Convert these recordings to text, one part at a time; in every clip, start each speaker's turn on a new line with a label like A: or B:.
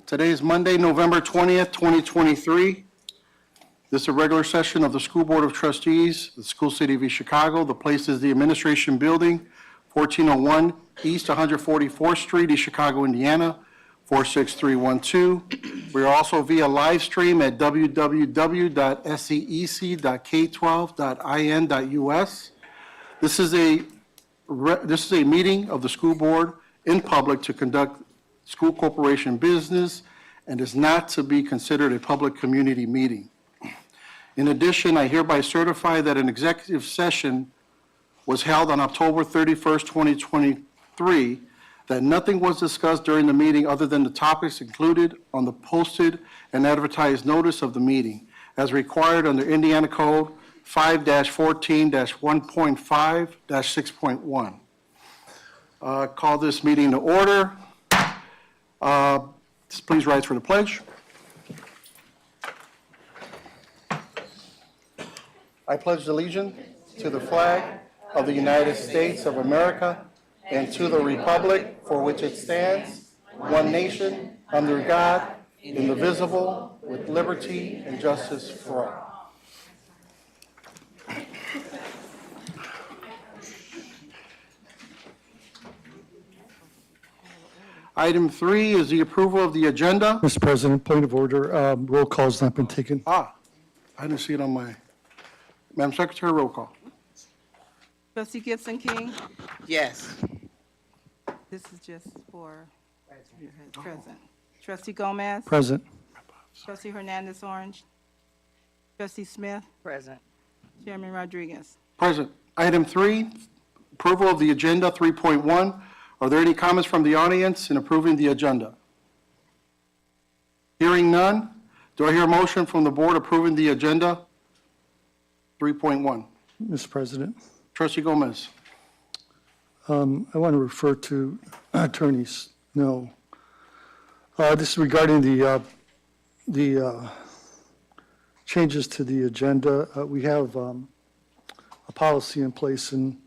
A: Today is Monday, November 20th, 2023. This is a regular session of the School Board of Trustees, the School City of East Chicago. The place is the Administration Building, 1401 East 144th Street, East Chicago, Indiana, 46312. We are also via live stream at www.sec.k12.in.us. This is a meeting of the school board in public to conduct school corporation business and is not to be considered a public community meeting. In addition, I hereby certify that an executive session was held on October 31st, 2023, that nothing was discussed during the meeting other than the topics included on the posted and advertised notice of the meeting, as required under Indiana Code 5-14-1.5-6.1. Call this meeting to order. Please rise for the pledge. I pledge allegiance to the flag of the United States of America and to the republic for which it stands, one nation, under God, indivisible, with liberty and justice for all. Item 3 is the approval of the agenda.
B: Mr. President, point of order, roll call's not been taken.
A: I didn't see it on my, Madam Secretary, roll call.
C: Trustee Gibson King,
D: Yes.
C: this is just for present. Trustee Gomez,
B: Present.
C: Trustee Hernandez Orange, Trustee Smith,
D: Present.
C: Chairman Rodriguez.
A: Present. Item 3, approval of the agenda, 3.1. Are there any comments from the audience in approving the agenda? Hearing none, do I hear a motion from the board approving the agenda, 3.1?
B: Mr. President,
A: Trustee Gomez.
B: I want to refer to Attorney Snow. This is regarding the changes to the agenda. We have a policy in place, and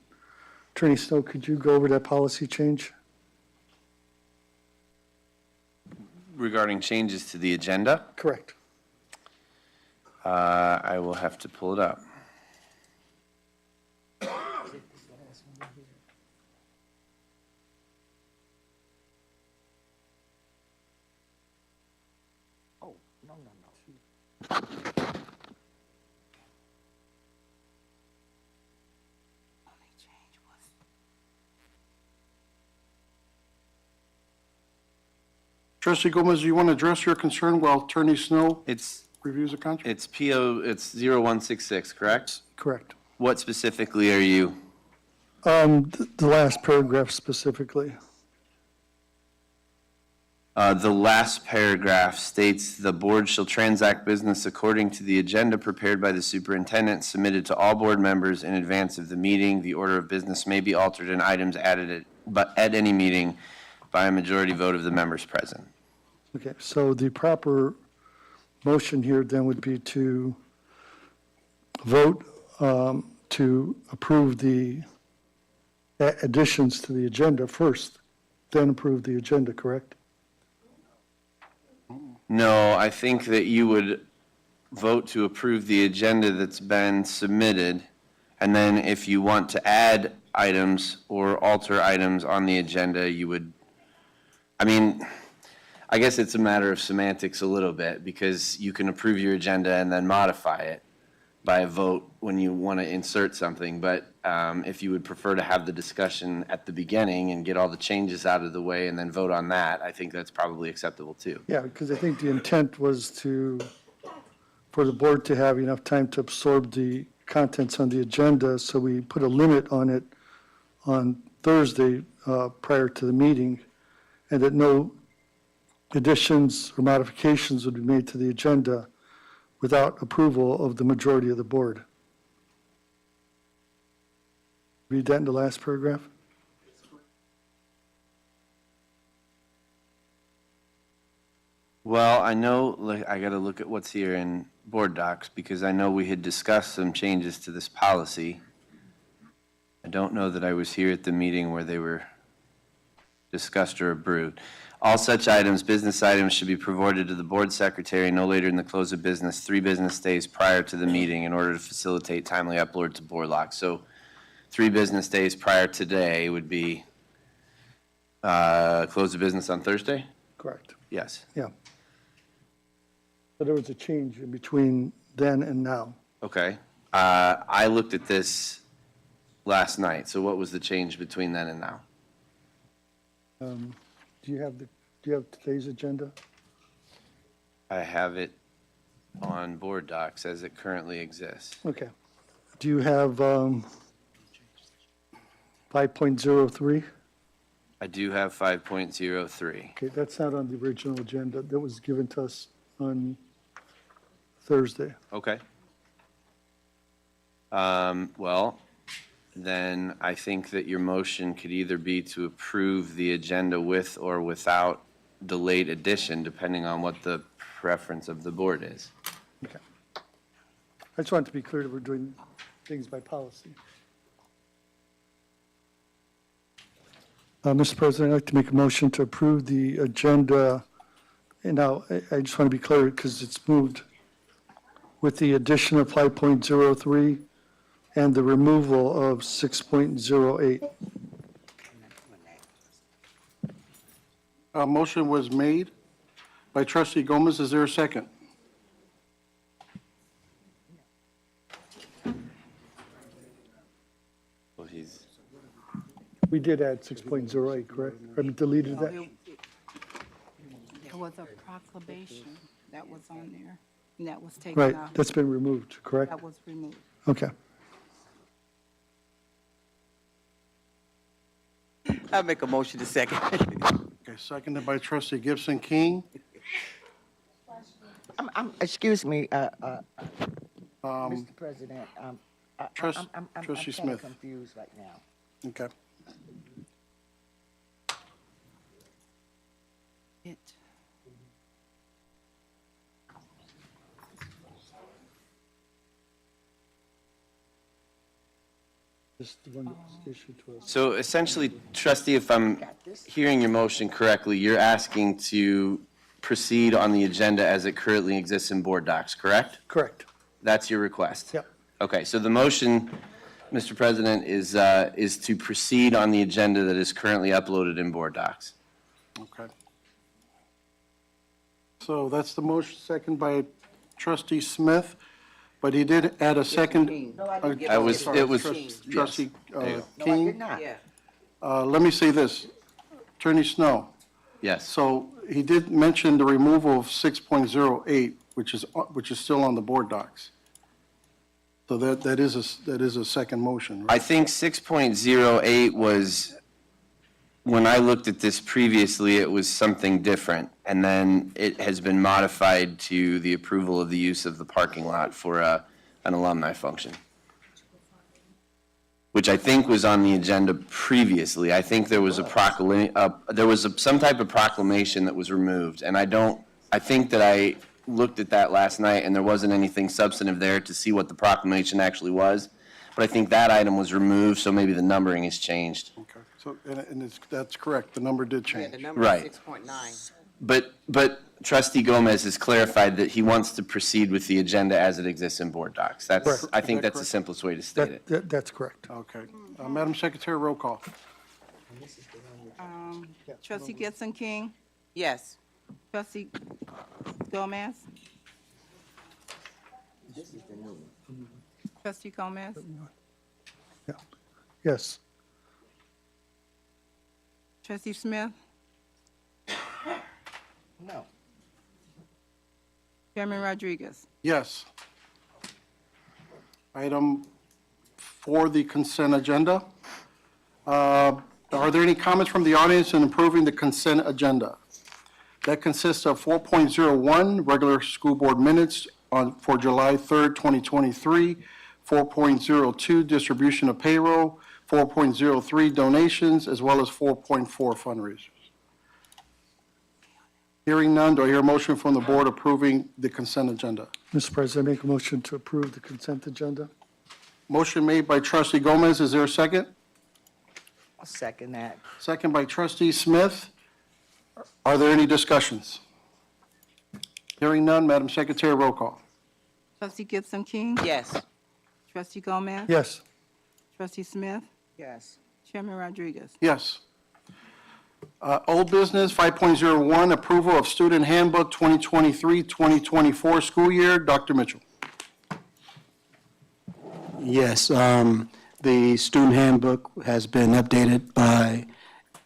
B: Attorney Snow, could you go over that policy change?
E: Regarding changes to the agenda,
B: Correct.
E: I will have to pull it up.
D: Oh, no.
C: Only change was
A: Trustee Gomez, do you want to address your concern while Attorney Snow
E: It's,
A: reviews the contract?
E: it's PO, it's 0166, correct?
B: Correct.
E: What specifically are you?
B: The last paragraph specifically.
E: The last paragraph states, "The board shall transact business according to the agenda prepared by the superintendent, submitted to all board members in advance of the meeting. The order of business may be altered and items added at any meeting by a majority vote of the members present."
B: Okay, so the proper motion here then would be to vote to approve the additions to the agenda first, then approve the agenda, correct?
E: No, I think that you would vote to approve the agenda that's been submitted, and then if you want to add items or alter items on the agenda, you would, I mean, I guess it's a matter of semantics a little bit, because you can approve your agenda and then modify it by a vote when you want to insert something, but if you would prefer to have the discussion at the beginning and get all the changes out of the way and then vote on that, I think that's probably acceptable too.
B: Yeah, because I think the intent was for the board to have enough time to absorb the contents on the agenda, so we put a limit on it on Thursday prior to the meeting, and that no additions or modifications would be made to the agenda without approval of the majority of the board. Read that in the last paragraph?
E: Well, I know, like, I got to look at what's here in board docs, because I know we had discussed some changes to this policy. I don't know that I was here at the meeting where they were discussed or approved. All such items, business items, should be forwarded to the board secretary no later than the close of business 3 business days prior to the meeting in order to facilitate timely upload to board lock. So 3 business days prior today would be close of business on Thursday?
B: Correct.
E: Yes.
B: Yeah. So there was a change in between then and now.
E: Okay. I looked at this last night, so what was the change between then and now?
B: Do you have today's agenda?
E: I have it on board docs as it currently exists.
B: Okay. Do you have 5.03?
E: I do have 5.03.
B: Okay, that's not on the original agenda. That was given to us on Thursday.
E: Okay. Well, then I think that your motion could either be to approve the agenda with or without delayed addition, depending on what the preference of the board is.
B: Okay. I just wanted to be clear that we're doing things by policy. Mr. President, I'd like to make a motion to approve the agenda. And now, I just want to be clear because it's moved with the addition of 5.03 and the removal of 6.08.
A: A motion was made by trustee Gomez. Is there a second?
E: Well, he's,
B: We did add 6.08, correct? I mean, deleted that?
C: There was a proclamation that was on there, and that was taken
B: Right,
C: out.
B: that's been removed, correct?
C: That was removed.
B: Okay.
D: I make a motion to second.
A: Okay, seconded by trustee Gibson King.
D: Excuse me, Mr. President,
A: Trust-
D: I'm
A: Trustee
D: kind of
A: Smith.
D: confused right now.
A: Okay.
C: It,
B: This is the one that was issued to us.
E: so essentially, trustee, if I'm hearing your motion correctly, you're asking to proceed on the agenda as it currently exists in board docs, correct?
B: Correct.
E: That's your request?
B: Yep.
E: Okay, so the motion, Mr. President, is to proceed on the agenda that is currently uploaded in board docs.
A: Okay. So that's the motion, second by trustee Smith, but he did add a second.
D: No, I didn't get
E: I was,
A: sorry,
E: it was,
A: Trustee
E: There you go.
D: No, I
A: King.
D: did not.
A: Let me say this. Attorney Snow,
E: Yes.
A: So he did mention the removal of 6.08, which is still on the board docs. So that is a second motion,
E: I
A: right?
E: think 6.08 was, when I looked at this previously, it was something different. And then it has been modified to the approval of the use of the parking lot for an alumni function, which I think was on the agenda previously. I think there was some type of proclamation that was removed. And I think that I looked at that last night and there wasn't anything substantive there to see what the proclamation actually was. But I think that item was removed, so maybe the numbering has changed.
A: Okay, so, that's correct, the number did
F: Yeah,
A: change.
F: the number
E: Right.
F: is 6.9.
E: But trustee Gomez has clarified that he wants to proceed with the agenda as it exists in board docs. I think
A: Is that
E: that's the simplest way to state it.
B: That's correct.
A: Okay. Madam Secretary, roll call.
C: Trustee Gibson King,
F: Yes.
C: trustee Gomez. Trustee Gomez,
B: Yeah. Yes.
C: trustee Smith,
D: No.
C: Chairman Rodriguez.
A: Yes. Item for the consent agenda. Are there any comments from the audience in approving the consent agenda? That consists of 4.01, regular school board minutes for July 3rd, 2023, 4.02, distribution of payroll, 4.03, donations, as well as 4.4, fundraisers. Hearing none, do I hear a motion from the board approving the consent agenda?
B: Mr. President, I make a motion to approve the consent agenda.
A: Motion made by trustee Gomez, is there a second?
D: I'll second that.
A: Second by trustee Smith. Are there any discussions? Hearing none, Madam Secretary, roll call.
C: Trustee Gibson King,
F: Yes.
C: trustee Gomez.
B: Yes.
C: Trustee Smith,
D: Yes.
C: Chairman Rodriguez.
A: Yes. Old business, 5.01, approval of student handbook 2023-2024 school year. Dr. Mitchell.
G: Yes, the student handbook has been updated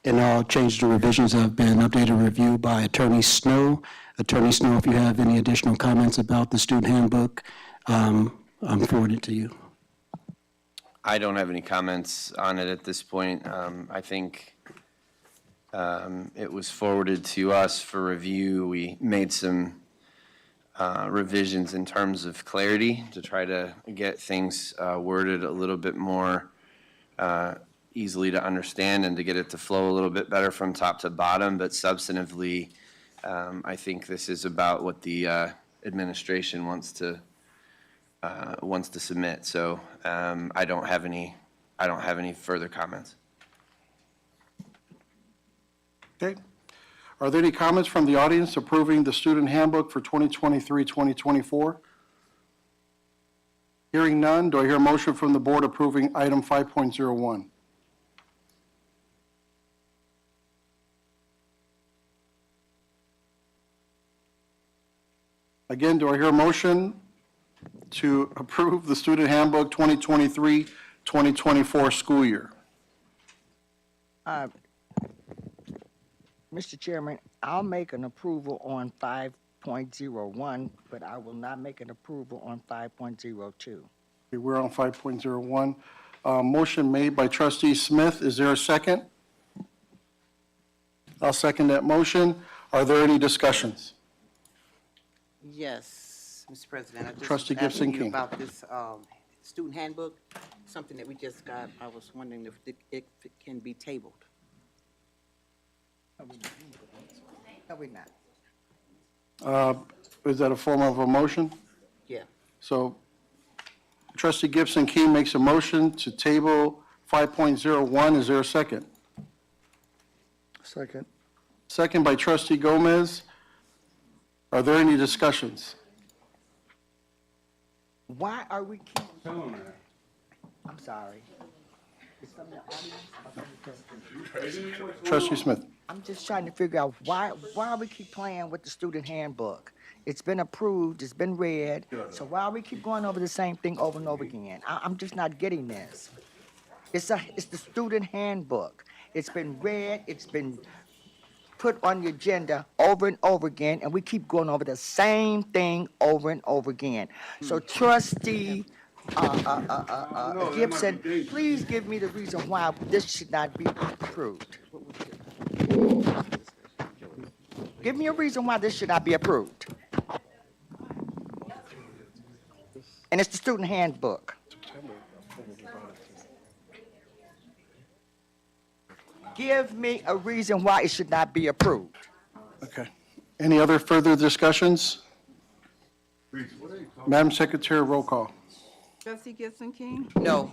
G: and all changes or revisions have been updated and reviewed by Attorney Snow. Attorney Snow, if you have any additional comments about the student handbook, I'm forwarding it to you.
E: I don't have any comments on it at this point. I think it was forwarded to us for review. We made some revisions in terms of clarity to try to get things worded a little bit more easily to understand and to get it to flow a little bit better from top to bottom. But substantively, I think this is about what the administration wants to submit. So I don't have any further comments.
A: Okay. Are there any comments from the audience approving the student handbook for 2023-2024? Hearing none, do I hear a motion from the board approving item 5.01? Again, do I hear a motion to approve the student handbook 2023-2024 school year?
D: Mr. Chairman, I'll make an approval on 5.01, but I will not make an approval on 5.02.
A: Okay, we're on 5.01. Motion made by trustee Smith. Is there a second? I'll second that motion. Are there any discussions?
F: Yes, Mr. President. I just
A: Trustee
F: was asking
A: Gibson
F: you
A: King.
F: about this student handbook, something that we just got. I was wondering if it can be tabled.
D: No, we're not.
A: Is that a form of a motion?
F: Yeah.
A: So trustee Gibson King makes a motion to table 5.01. Is there a second?
B: Second.
A: Second by trustee Gomez. Are there any discussions?
D: Why are we keep? I'm sorry. Is some of the audience-
A: Trustee Smith.
D: I'm just trying to figure out why we keep playing with the student handbook? It's been approved, it's been read, so why we keep going over the same thing over and over again? I'm just not getting this. It's the student handbook. It's been read, it's been put put on the agenda over and over again, and we keep going over the same thing over and over again. So trustee, Gibson, please give me the reason why this should not be approved. Give me a reason why this should not be approved. And it's the student handbook. Give me a reason why it should not be approved.
A: Okay. Any other further discussions? Madam Secretary, roll call.
C: Trustee Gibson King?
F: No.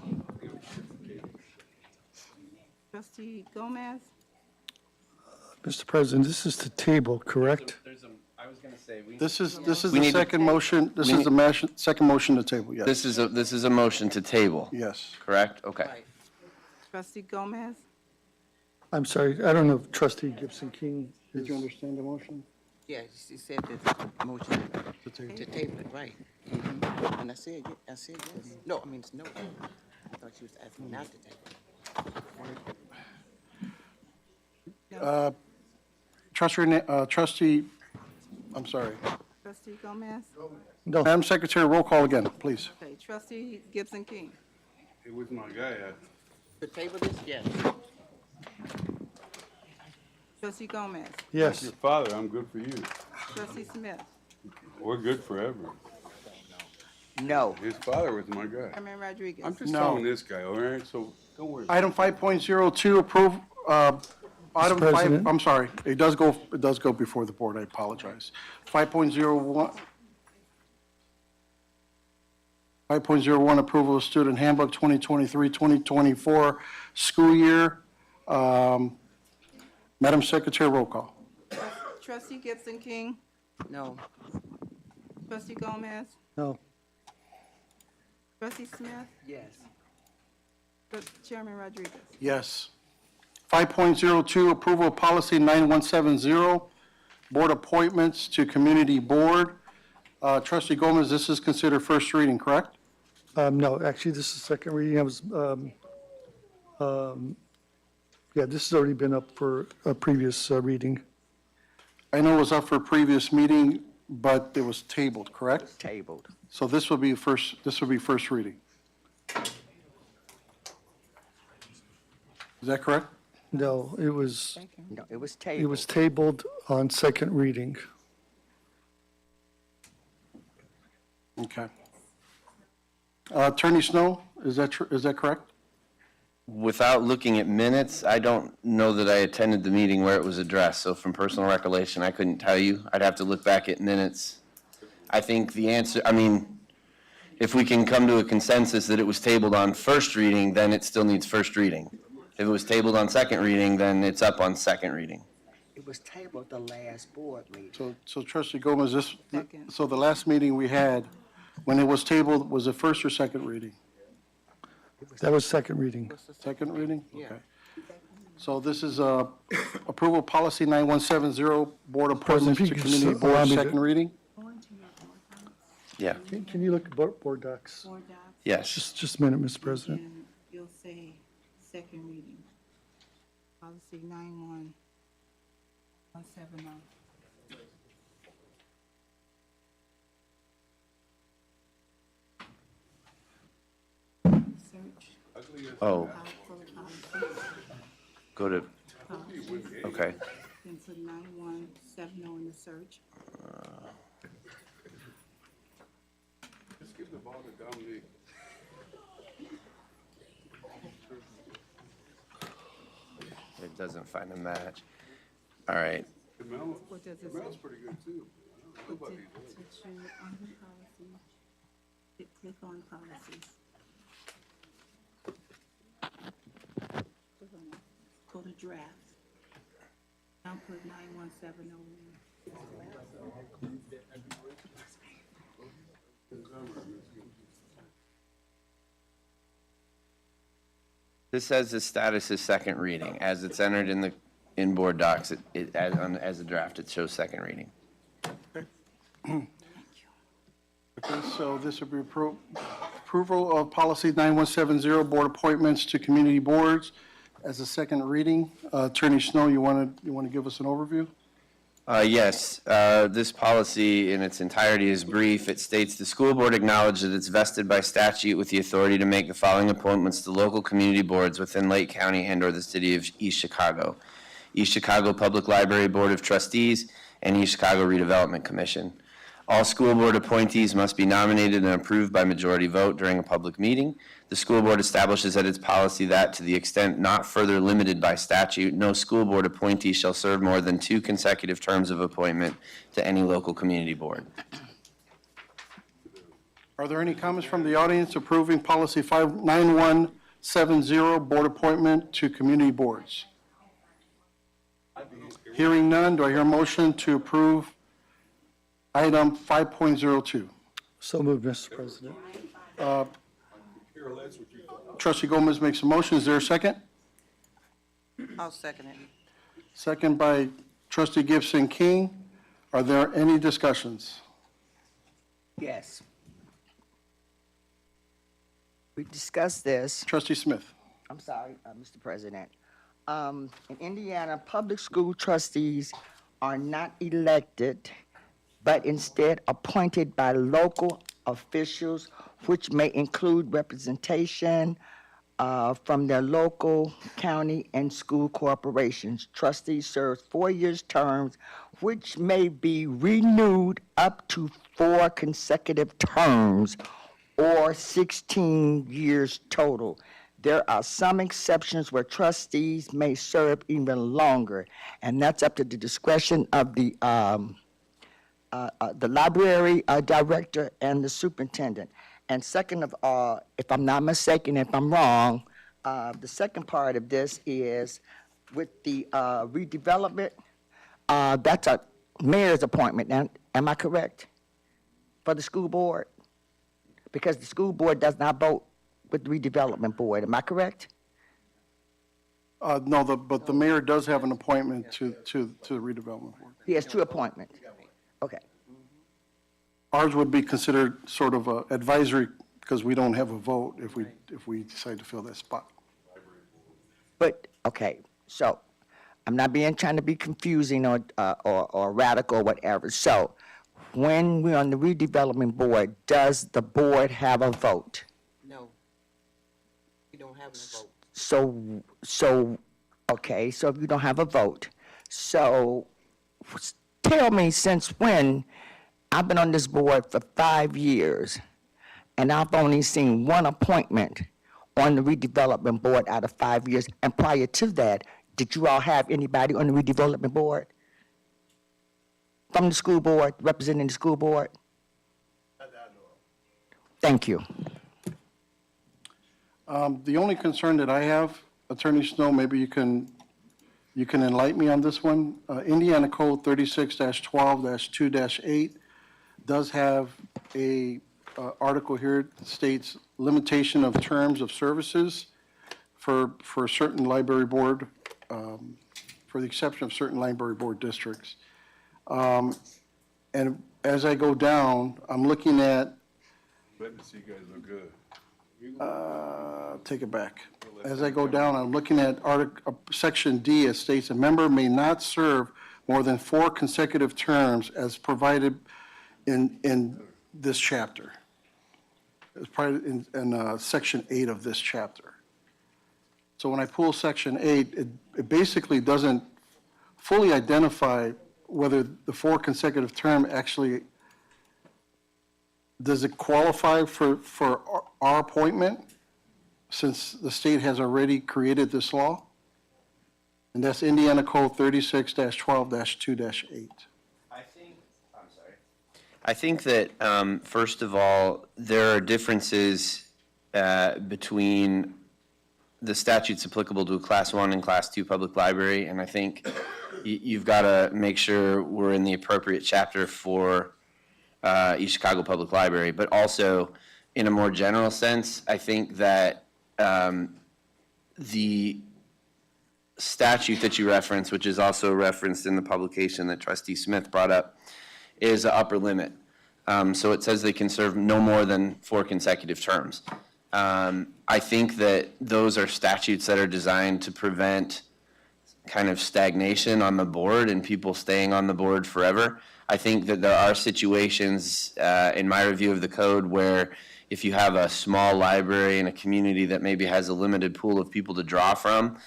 C: Trustee Gomez?
B: Mr. President, this is to table, correct?
E: I was going to say,
A: This is
E: We
A: the
E: need to-
A: second motion, this is the second motion to table, yes.
E: this is a motion to table,
A: Yes.
E: correct? Okay.
F: Right.
C: Trustee Gomez?
B: I'm sorry, I don't know if trustee Gibson King
A: Did
B: is.
A: you understand the motion?
F: Yeah, she said that motion to table it, right. Mhm. And I said yes. No, I mean, it's no. I thought she was asking not to table.
A: Trustee, I'm sorry.
C: Trustee Gomez?
B: No,
A: Madam Secretary, roll call again, please.
C: Okay, Trustee Gibson King?
H: It was my guy.
F: To table this, yes.
C: Trustee Gomez?
B: yes,
H: Your father, I'm good for you.
C: Trustee Smith?
H: We're good forever.
D: No.
H: His father was my guy.
C: Chairman Rodriguez?
H: I'm just
A: No.
H: telling this guy, all right? So don't worry.
A: Item 5.02, approve, item 5,
B: President?
A: I'm sorry, it does go before the board, I apologize. 5.01, 5.01, approval of student handbook 2023-2024 school year. Madam Secretary, roll call.
C: Trustee Gibson King?
F: No.
C: Trustee Gomez?
B: no,
C: Trustee Smith?
F: Yes.
C: Chairman Rodriguez?
A: Yes. 5.02, approval of policy 9170, board appointments to community board. Trustee Gomez, this is considered first reading, correct?
B: no, actually, this is second reading. I was, yeah, this has already been up for a previous reading.
A: I know it was up for a previous meeting, but it was tabled, correct?
D: Tabled.
A: So this will be first reading. Is that correct?
B: No, it was,
D: No, it was
B: it
D: tabled.
B: was tabled on second reading.
A: Okay. Attorney Snow, is that correct?
E: Without looking at minutes, I don't know that I attended the meeting where it was addressed, so from personal recollection, I couldn't tell you. I'd have to look back at minutes. I think the answer, I mean, if we can come to a consensus that it was tabled on first reading, then it still needs first reading. If it was tabled on second reading, then it's up on second reading.
D: It was tabled the last board meeting.
A: So Trustee Gomez,
C: Second.
A: so the last meeting we had, when it was tabled, was it first or second reading?
B: That was second reading.
A: Second reading?
F: Yeah.
A: Okay. So this is approval policy 9170, board appointments
B: if
A: to
B: you could
A: community
B: just allow
A: board,
B: me to-
A: second reading?
E: Yeah,
B: Can you look at board docs?
C: Board docs,
E: yes.
B: Just a minute, Mr. President.
C: and you'll say second reading. Policy 91170. Search,
E: Oh,
C: full policy,
E: go to,
C: policies,
E: okay.
C: then put 9170 in the search.
H: Just give the ball to Dominique.
E: It doesn't find a match. All right.
H: Mel,
C: What does it
H: Mel's
C: say?
H: pretty good too. Nobody
C: To choose on the policy, click on policies. Click on it. Go to draft. Now put 9170 in.
E: This says the status is second reading. As it's entered in board docs, as a draft, it shows second reading.
A: Okay, so this would be approval of policy 9170, board appointments to community boards. as a second reading. Attorney Snow, you want to give us an overview?
E: Yes, this policy in its entirety is brief. It states the school board acknowledges that it's vested by statute with the authority to make the following appointments to local community boards within Lake County and/or the city of East Chicago: East Chicago Public Library Board of Trustees and East Chicago Redevelopment Commission. All school board appointees must be nominated and approved by majority vote during a public meeting. The school board establishes at its policy that, to the extent not further limited by statute, no school board appointee shall serve more than 2 consecutive terms of appointment to any local community board.
A: Are there any comments from the audience approving policy 59170, board appointment to community boards? Hearing none, do I hear a motion to approve item 5.02?
B: So moved, Mr. President.
A: Trustee Gomez makes a motion. Is there a second?
F: I'll second it.
A: Second by Trustee Gibson King. Are there any discussions?
D: Yes. We discussed this.
A: Trustee Smith.
D: I'm sorry, Mr. President. In Indiana, public school trustees are not elected, but instead appointed by local officials, which may include representation from their local, county, and school corporations. Trustees serve 4-year terms, which may be renewed up to 4 consecutive terms, or 16 years total. There are some exceptions where trustees may serve even longer, and that's up to the discretion of the library director and the superintendent. And second of all, if I'm not mistaken, if I'm wrong, the second part of this is with the redevelopment, that's a mayor's appointment. Now, am I correct? For the school board? Because the school board does not vote with the redevelopment board. Am I correct?
A: No, but the mayor does have an appointment to the redevelopment board.
D: He has 2 appointments. Okay.
A: Ours would be considered sort of a advisory because we don't have a vote if we decide to fill that spot.
D: But, okay, so I'm not trying to be confusing or radical or whatever. So when we're on the redevelopment board, does the board have a vote?
F: No. We don't have no vote.
D: So, okay, so if you don't have a vote, so tell me since when, I've been on this board for 5 years, and I've only seen 1 appointment on the redevelopment board out of 5 years, and prior to that, did you all have anybody on the redevelopment board? From the school board, representing the school board? Thank you.
A: The only concern that I have, Attorney Snow, maybe you can enlighten me on this one. Indiana Code 36-12-2-8 does have a article here that states limitation of terms of services for certain library board, for the exception of certain library board districts. And as I go down, I'm looking at,
H: Let me see you guys look good.
A: take it back. As I go down, I'm looking at Section D. It states a member may not serve more than 4 consecutive terms as provided in this chapter. It's probably in Section 8 of this chapter. So when I pull Section 8, it basically doesn't fully identify whether the 4 consecutive term actually, does it qualify for our appointment since the state has already created this law? And that's Indiana Code 36-12-2-8.
E: I think that, first of all, there are differences between the statutes applicable to a Class 1 and Class 2 public library, and I think you've got to make sure we're in the appropriate chapter for East Chicago Public Library. But also, in a more general sense, I think that the statute that you referenced, which is also referenced in the publication that Trustee Smith brought up, is an upper limit. So it says they can serve no more than 4 consecutive terms. I think that those are statutes that are designed to prevent kind of stagnation on the board and people staying on the board forever. I think that there are situations in my review of the code where if you have a small library in a community that maybe has a limited pool of people to draw from,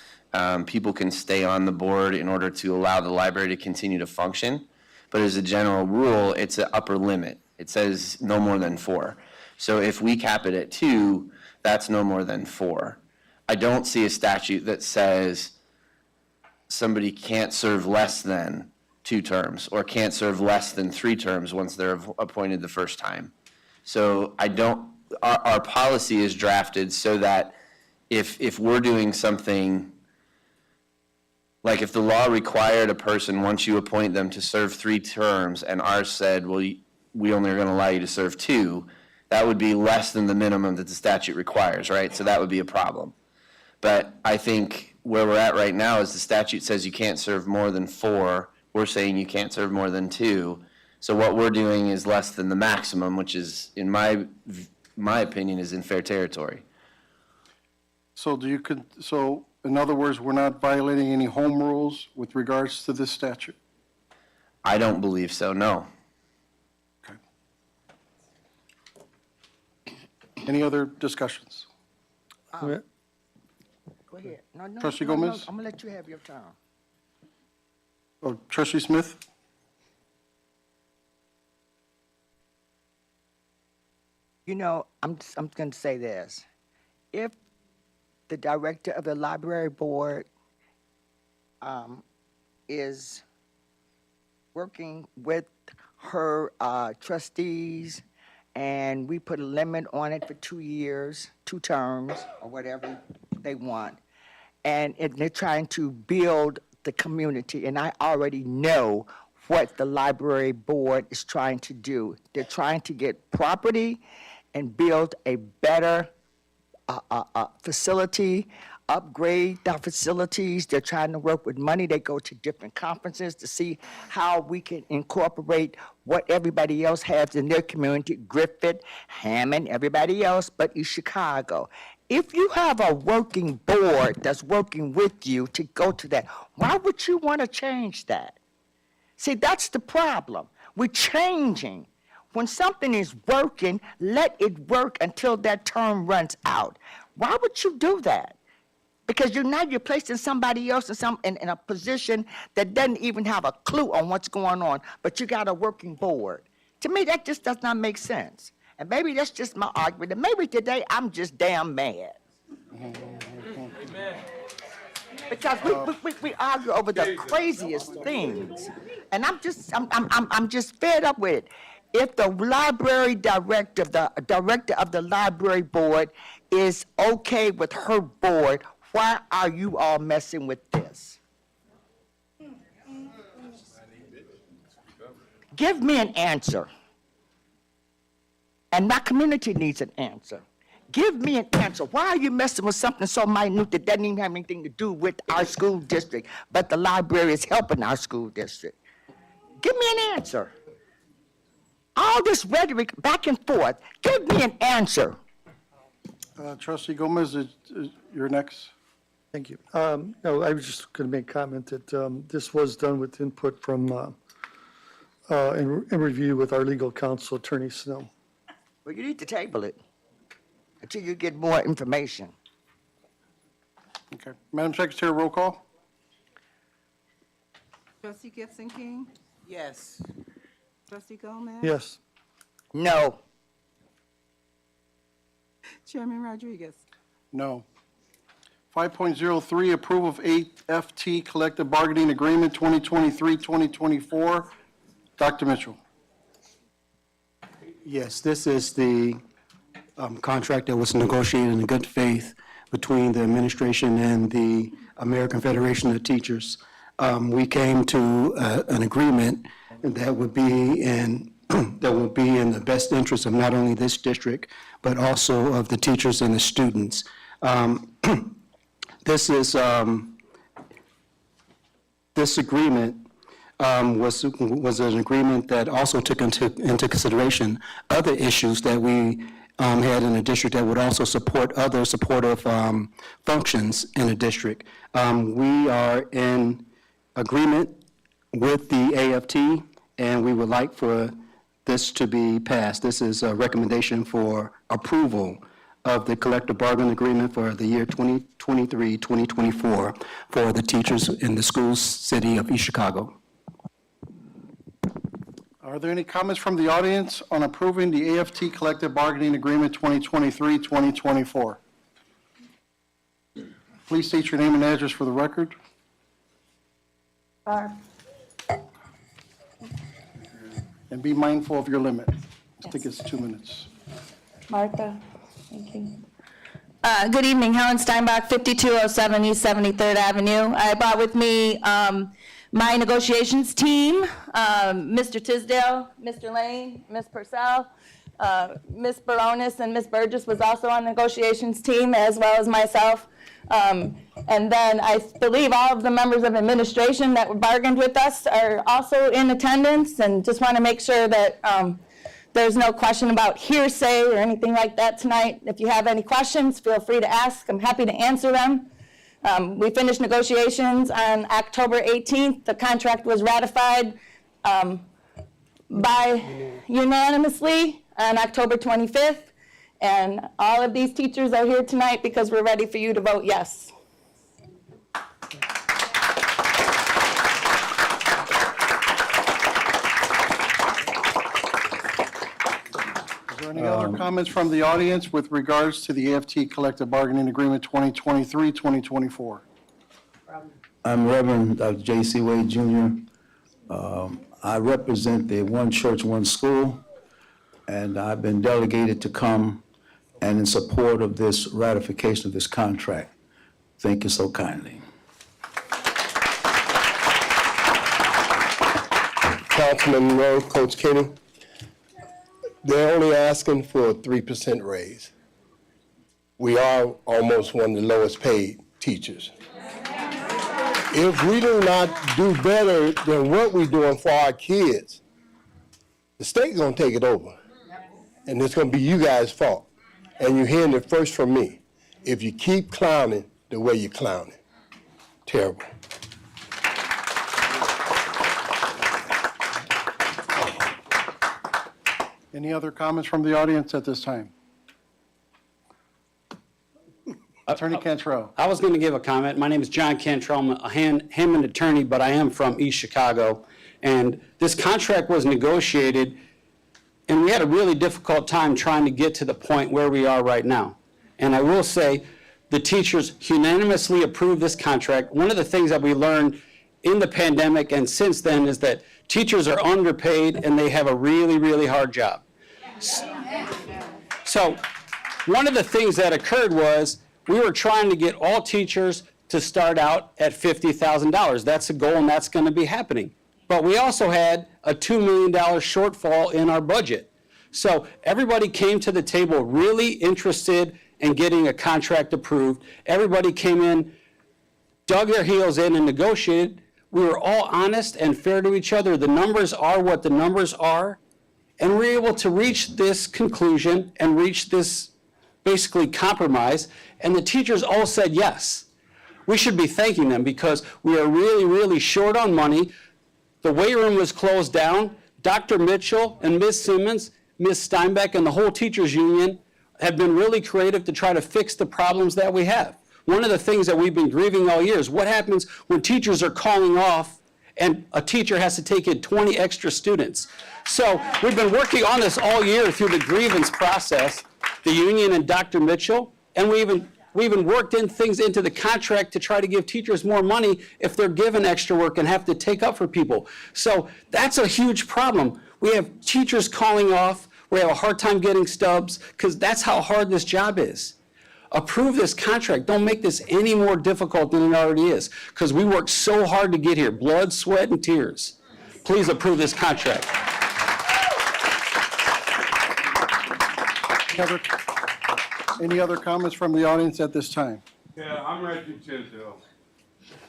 E: people can stay on the board in order to allow the library to continue to function. But as a general rule, it's an upper limit. It says no more than 4. So if we cap it at 2, that's no more than 4. I don't see a statute that says somebody can't serve less than 2 terms or can't serve less than 3 terms once they're appointed the first time. So our policy is drafted so that if we're doing something, like if the law required a person, once you appoint them, to serve 3 terms, and ours said, well, we only are going to allow you to serve 2, that would be less than the minimum that the statute requires, right? So that would be a problem. But I think where we're at right now is the statute says you can't serve more than 4. We're saying you can't serve more than 2. So what we're doing is less than the maximum, which is, in my opinion, is in fair territory.
A: So in other words, we're not violating any home rules with regards to this statute?
E: I don't believe so, no.
A: Okay. Any other discussions?
D: Go ahead. No,
A: Trustee
D: no,
A: Gomez?
D: I'm gonna let you have your turn.
A: Oh, Trustee Smith?
D: You know, I'm going to say this. If the director of the library board is working with her trustees, and we put a limit on it for 2 years, 2 terms, or whatever they want, and they're trying to build the community, and I already know what the library board is trying to do. They're trying to get property and build a better facility, upgrade the facilities. They're trying to work with money. They go to different conferences to see how we can incorporate what everybody else has in their community, Griffith, Hammond, everybody else, but East Chicago. If you have a working board that's working with you to go to that, why would you want to change that? See, that's the problem. We're changing. When something is working, let it work until that term runs out. Why would you do that? Because you're placing somebody else in a position that doesn't even have a clue on what's going on, but you got a working board. To me, that just does not make sense. And maybe that's just my argument. And maybe today I'm just damn mad. Because we argue over the craziest things. And I'm just fed up with it. If the library director, the director of the library board is okay with her board, why are you all messing with this? Give me an answer. And my community needs an answer. Give me an answer. Why are you messing with something so minute that doesn't even have anything to do with our school district, but the library is helping our school district? Give me an answer. All this rhetoric back and forth, give me an answer.
A: Trustee Gomez, you're next.
B: Thank you. No, I was just going to make a comment that this was done with input from, in review with our legal counsel, Attorney Snow.
D: Well, you need to table it until you get more information.
A: Okay. Madam Secretary, roll call?
C: Trustee Gibson King?
F: Yes.
C: Trustee Gomez?
B: Yes.
D: No.
C: Chairman Rodriguez?
A: No. 5.03, approval of 8FT Collective Bargaining Agreement 2023-2024. Dr. Mitchell.
G: Yes, this is the contract that was negotiated in good faith between the administration and the American Federation of Teachers. We came to an agreement that would be in the best interest of not only this district, but also of the teachers and the students. This agreement was an agreement that also took into consideration other issues that we head in a district that would also support other supportive functions in a district. We are in agreement with the AFT, and we would like for this to be passed. This is a recommendation for approval of the collective bargaining agreement for the year 2023-2024 for the teachers in the schools city of East Chicago.
A: Are there any comments from the audience on approving the AFT Collective Bargaining Agreement 2023-2024? Please state your name and address for the record. And be mindful of your limit. I think it's 2 minutes.
I: Martha, thank you. Good evening, Helen Steinbach, 5207 East 73rd Avenue. I brought with me my negotiations team, Mr. Tisdale, Mr. Lane, Ms. Purcell, Ms. Baronis, and Ms. Burgess was also on the negotiations team, as well as myself. And then I believe all of the members of administration that bargained with us are also in attendance, and just want to make sure that there's no question about hearsay or anything like that tonight. If you have any questions, feel free to ask. I'm happy to answer them. We finished negotiations on October 18th. The contract was ratified by unanimously on October 25th. And all of these teachers are here tonight because we're ready for you to vote yes.
A: Is there any other comments from the audience with regards to the AFT Collective Bargaining Agreement 2023-2024?
J: I'm Reverend J.C. Wade Jr. I represent the One Church, One School, and I've been delegated to come and in support of this ratification of this contract. Thank you so kindly.
H: Councilman Monroe, Coach Kenny, they're only asking for a 3% raise. We are almost one of the lowest paid teachers. If we do not do better than what we're doing for our kids, the state's gonna take it over. And it's gonna be you guys' fault. And you're hearing it first from me. If you keep clowning the way you're clowning, terrible.
A: Any other comments from the audience at this time? Attorney Cantrell.
K: I was going to give a comment. My name is John Cantrell. I'm a Hammond attorney, but I am from East Chicago. And this contract was negotiated, and we had a really difficult time trying to get to the point where we are right now. And I will say, the teachers unanimously approved this contract. One of the things that we learned in the pandemic and since then is that teachers are underpaid and they have a really, really hard job. So one of the things that occurred was we were trying to get all teachers to start out at $50,000. That's a goal, and that's going to be happening. But we also had a $2 million shortfall in our budget. So everybody came to the table really interested in getting a contract approved. Everybody came in, dug their heels in, and negotiated. We were all honest and fair to each other. The numbers are what the numbers are. And we were able to reach this conclusion and reach this basically compromise. And the teachers all said yes. We should be thanking them because we are really, really short on money. The weight room was closed down. Dr. Mitchell and Ms. Simmons, Ms. Steinbeck, and the whole teachers union have been really creative to try to fix the problems that we have. One of the things that we've been grieving all year is what happens when teachers are calling off and a teacher has to take in 20 extra students. So we've been working on this all year through the grievance process, the union and Dr. Mitchell, and we even worked in things into the contract to try to give teachers more money if they're given extra work and have to take up for people. So that's a huge problem. We have teachers calling off. We have a hard time getting stubs because that's how hard this job is. Approve this contract. Don't make this any more difficult than it already is because we worked so hard to get here, blood, sweat, and tears. Please approve this contract.
A: Any other comments from the audience at this time?
H: Yeah, I'm Reggie Tisdale,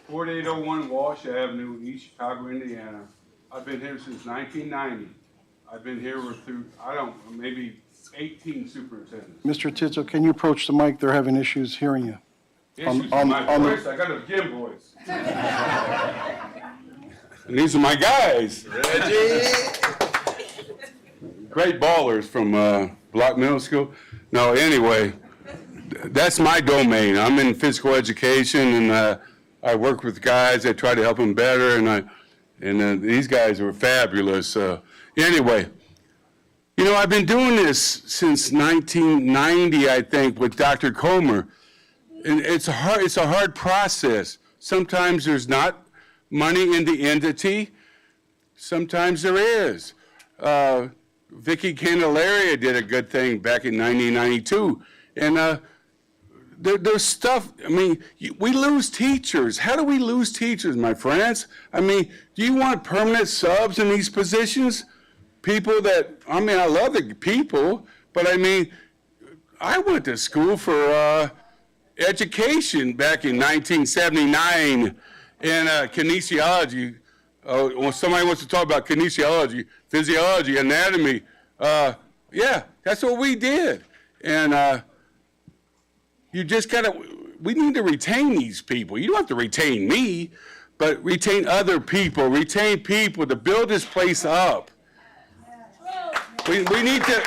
H: 4801 Walsh Avenue, East Chicago, Indiana. I've been here since 1990. I've been here through, maybe
L: 18 superintendents.
A: Mr. Tizzo, can you approach the mic? They're having issues hearing you.
L: Issues with
A: on
L: my
A: the-
L: voice, I got a gym voice. And these are my guys. Great ballers from Block Middle School. No, anyway, that's my domain. I'm in physical education, and I work with guys. I try to help them better, and these guys were fabulous. Anyway, you know, I've been doing this since 1990, I think, with Dr. Comer. And it's a hard process. Sometimes there's not money in the entity. Sometimes there is. Vicki Candelaria did a good thing back in 1992. And there's stuff, I mean, we lose teachers. How do we lose teachers, my friends? I mean, do you want permanent subs in these positions? People that, I mean, I love the people, but I mean, I went to school for education back in 1979 in kinesiology. When somebody wants to talk about kinesiology, physiology, anatomy, yeah, that's what we did. And you just gotta, we need to retain these people. You don't have to retain me, but retain other people, retain people to build this place up. We need to,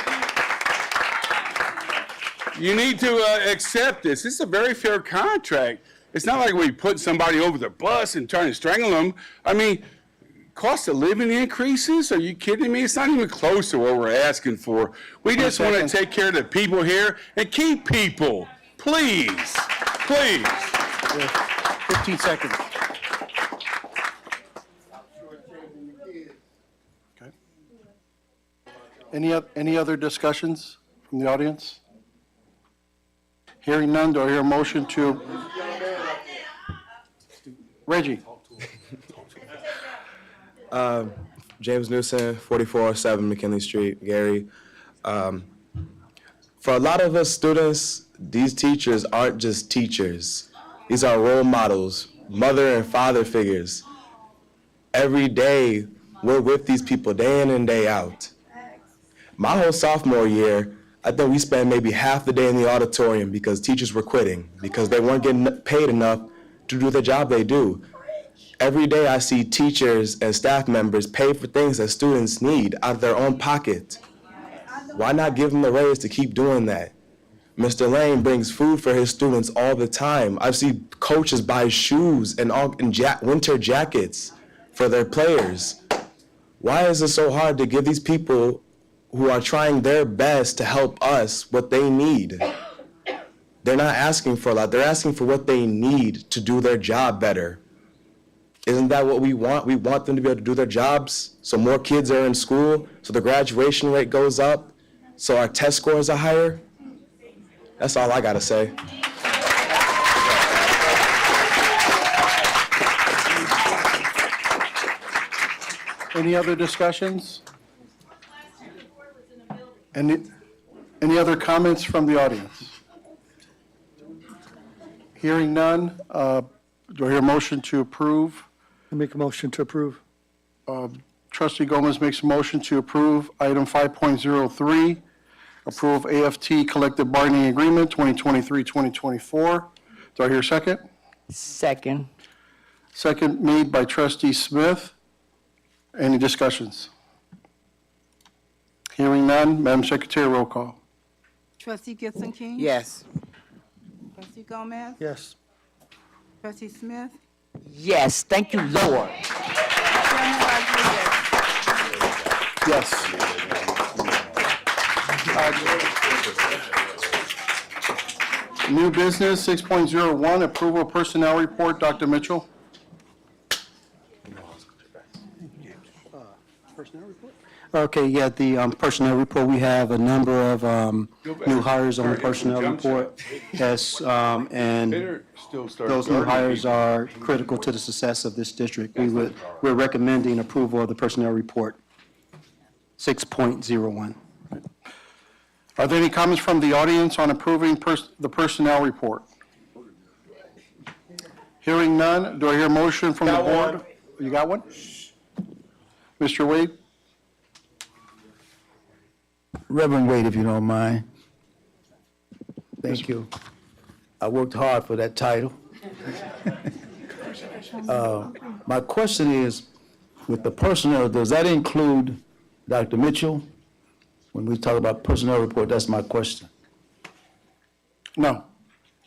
L: you need to accept this. This is a very fair contract. It's not like we put somebody over the bus and trying to strangle them. I mean, cost of living increases? Are you kidding me? It's not even close to what we're asking for. We just want to take care of the people here and keep people. Please, please.
A: 15 seconds. Okay. Any other discussions from the audience? Hearing none, do I hear a motion to? Reggie?
M: James Newsom, 4407 McKinley Street, Gary. For a lot of us students, these teachers aren't just teachers. These are role models, mother and father figures. Every day, we're with these people day in and day out. My whole sophomore year, I think we spent maybe half the day in the auditorium because teachers were quitting, because they weren't getting paid enough to do the job they do. Every day I see teachers and staff members pay for things that students need out of their own pocket. Why not give them the raise to keep doing that? Mr. Lane brings food for his students all the time. I've seen coaches buy shoes and winter jackets for their players. Why is it so hard to give these people who are trying their best to help us what they need? They're not asking for a lot. They're asking for what they need to do their job better. Isn't that what we want? We want them to be able to do their jobs so more kids are in school, so the graduation rate goes up, so our test scores are higher. That's all I gotta say.
A: Any other discussions? Any other comments from the audience? Hearing none, do I hear a motion to approve?
B: I make a motion to approve.
A: Trustee Gomez makes a motion to approve item 5.03, approve AFT collective bargaining agreement 2023-2024. Do I hear a second?
D: Second.
A: Second made by trustee Smith. Any discussions? Hearing none, Madam Secretary, roll call.
C: Trustee Gibson King?
F: Yes.
C: Trustee Gomez?
B: Yes.
C: Trustee Smith?
D: Yes, thank you, Lord.
C: Chairman Rodriguez?
A: Yes. New business, 6.01, approval of personnel report. Dr. Mitchell?
G: Okay, yeah, the personnel report, we have a number of new hires on the personnel report. Yes, and those new hires are critical to the success of this district. We're recommending approval of the personnel report, 6.01.
A: Are there any comments from the audience on approving the personnel report? Hearing none, do I hear a motion from the board? You got one? Mr. Wade?
J: Reverend Wade, if you don't mind. Thank you. I worked hard for that title. My question is, with the personnel, does that include Dr. Mitchell? When we talk about personnel report, that's my question.
A: No.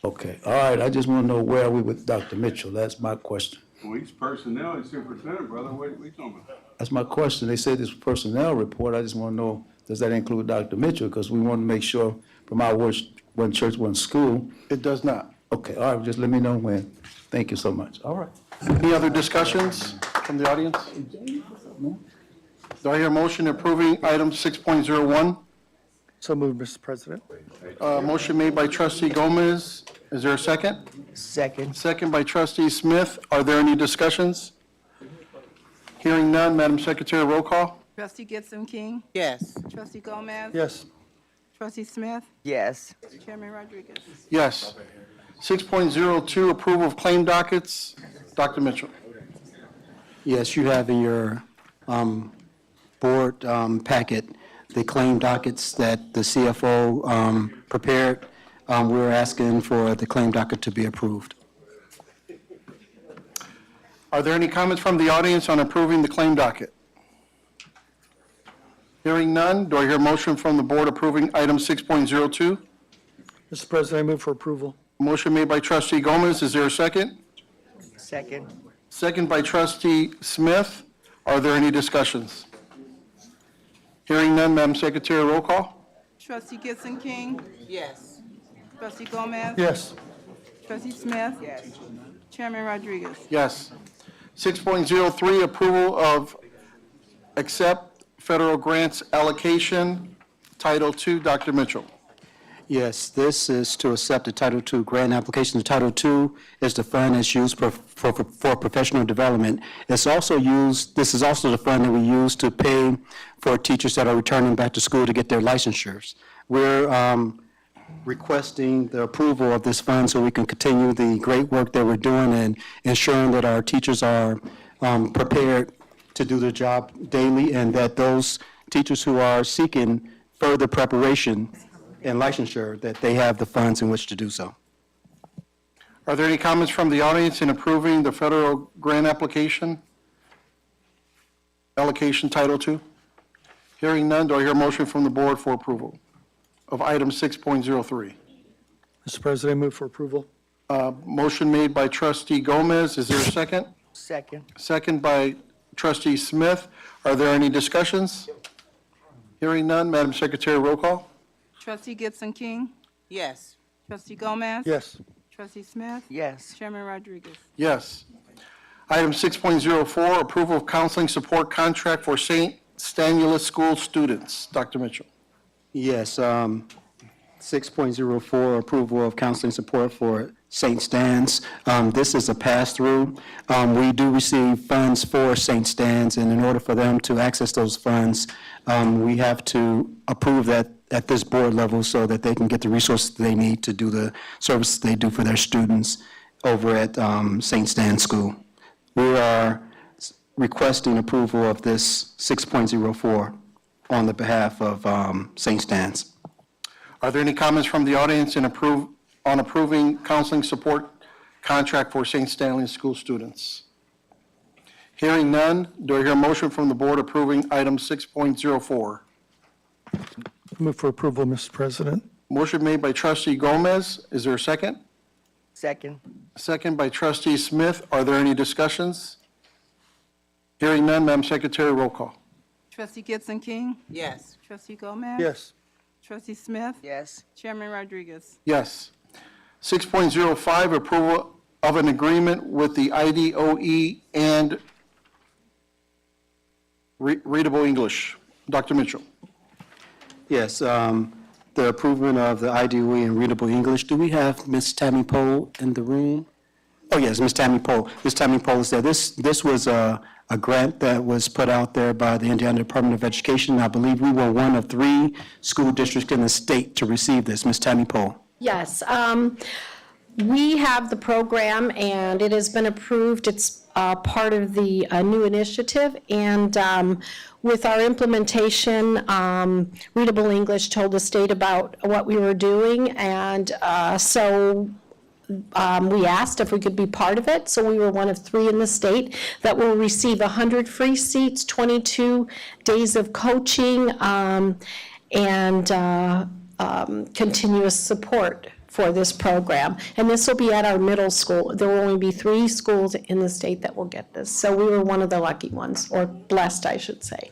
J: Okay, all right, I just want to know where are we with Dr. Mitchell? That's my question.
L: Well, he's personnel, he's superintendent, brother. What are you talking about?
J: That's my question. They said this personnel report, I just want to know, does that include Dr. Mitchell? Because we want to make sure from our one church, one school.
A: It does not.
J: Okay, all right, just let me know when. Thank you so much. All right.
A: Any other discussions from the audience? Do I hear a motion approving item 6.01?
B: So moved, Mr. President.
A: Motion made by trustee Gomez. Is there a second?
D: Second.
A: Second by trustee Smith. Are there any discussions? Hearing none, Madam Secretary, roll call.
C: Trustee Gibson King?
F: Yes.
C: Trustee Gomez?
B: Yes.
C: Trustee Smith?
D: Yes.
C: Chairman Rodriguez?
A: Yes. 6.02, approval of claim dockets. Dr. Mitchell.
G: Yes, you have in your board packet the claim dockets that the CFO prepared. We're asking for the claim docket to be approved.
A: Are there any comments from the audience on approving the claim docket? Hearing none, do I hear a motion from the board approving item 6.02?
B: Mr. President, I move for approval.
A: Motion made by trustee Gomez. Is there a second?
D: Second.
A: Second by trustee Smith. Are there any discussions? Hearing none, Madam Secretary, roll call.
C: Trustee Gibson King?
F: Yes.
C: Trustee Gomez?
B: Yes.
C: Trustee Smith?
D: Yes.
C: Chairman Rodriguez?
A: Yes. 6.03, approval of accept federal grants allocation, Title II. Dr. Mitchell.
G: Yes, this is to accept the Title II grant application. The Title II is the fund that's used for professional development. It's also used, this is also the fund that we use to pay for teachers that are returning back to school to get their licensures. We're requesting the approval of this fund so we can continue the great work that we're doing and ensuring that our teachers are prepared to do their job daily, and that those teachers who are seeking further preparation and licensure, that they have the funds in which to do so.
A: Are there any comments from the audience in approving the federal grant application? Allocation Title II? Hearing none, do I hear a motion from the board for approval of item 6.03?
B: Mr. President, I move for approval.
A: Motion made by trustee Gomez. Is there a second?
D: Second.
A: Second by trustee Smith. Are there any discussions? Hearing none, Madam Secretary, roll call.
C: Trustee Gibson King?
F: Yes.
C: Trustee Gomez?
B: Yes.
C: Trustee Smith?
D: Yes.
C: Chairman Rodriguez?
A: Yes. Item 6.04, approval of counseling support contract for St. Stanislaus School students. Dr. Mitchell.
G: Yes, 6.04, approval of counseling support for St. Stan's. This is a pass-through. We do receive funds for St. Stan's, and in order for them to access those funds, we have to approve that at this board level so that they can get the resources they need to do the services they do for their students over at St. Stan's School. We are requesting approval of this 6.04 on the behalf of St. Stan's.
A: Are there any comments from the audience on approving counseling support contract for St. Stanley School students? Hearing none, do I hear a motion from the board approving item 6.04?
B: Move for approval, Mr. President.
A: Motion made by trustee Gomez. Is there a second?
D: Second.
A: Second by trustee Smith. Are there any discussions? Hearing none, Madam Secretary, roll call.
C: Trustee Gibson King?
F: Yes.
C: Trustee Gomez?
B: Yes.
C: Trustee Smith?
D: Yes.
C: Chairman Rodriguez?
A: Yes. 6.05, approval of an agreement with the IDOE and Readable English. Dr. Mitchell.
G: Yes, the approval of the IDOE and Readable English. Do we have Ms. Tammy Pohl in the room? Oh, yes, Ms. Tammy Pohl. Ms. Tammy Pohl is there. This was a grant that was put out there by the Indiana Department of Education. I believe we were one of 3 school districts in the state to receive this. Ms. Tammy Pohl.
N: Yes, we have the program, and it has been approved. It's part of the new initiative. And with our implementation, Readable English told the state about what we were doing. And so we asked if we could be part of it. So we were one of 3 in the state that will receive 100 free seats, 22 days of coaching, and continuous support for this program. And this will be at our middle school. There will only be 3 schools in the state that will get this. So we were one of the lucky ones, or blessed, I should say.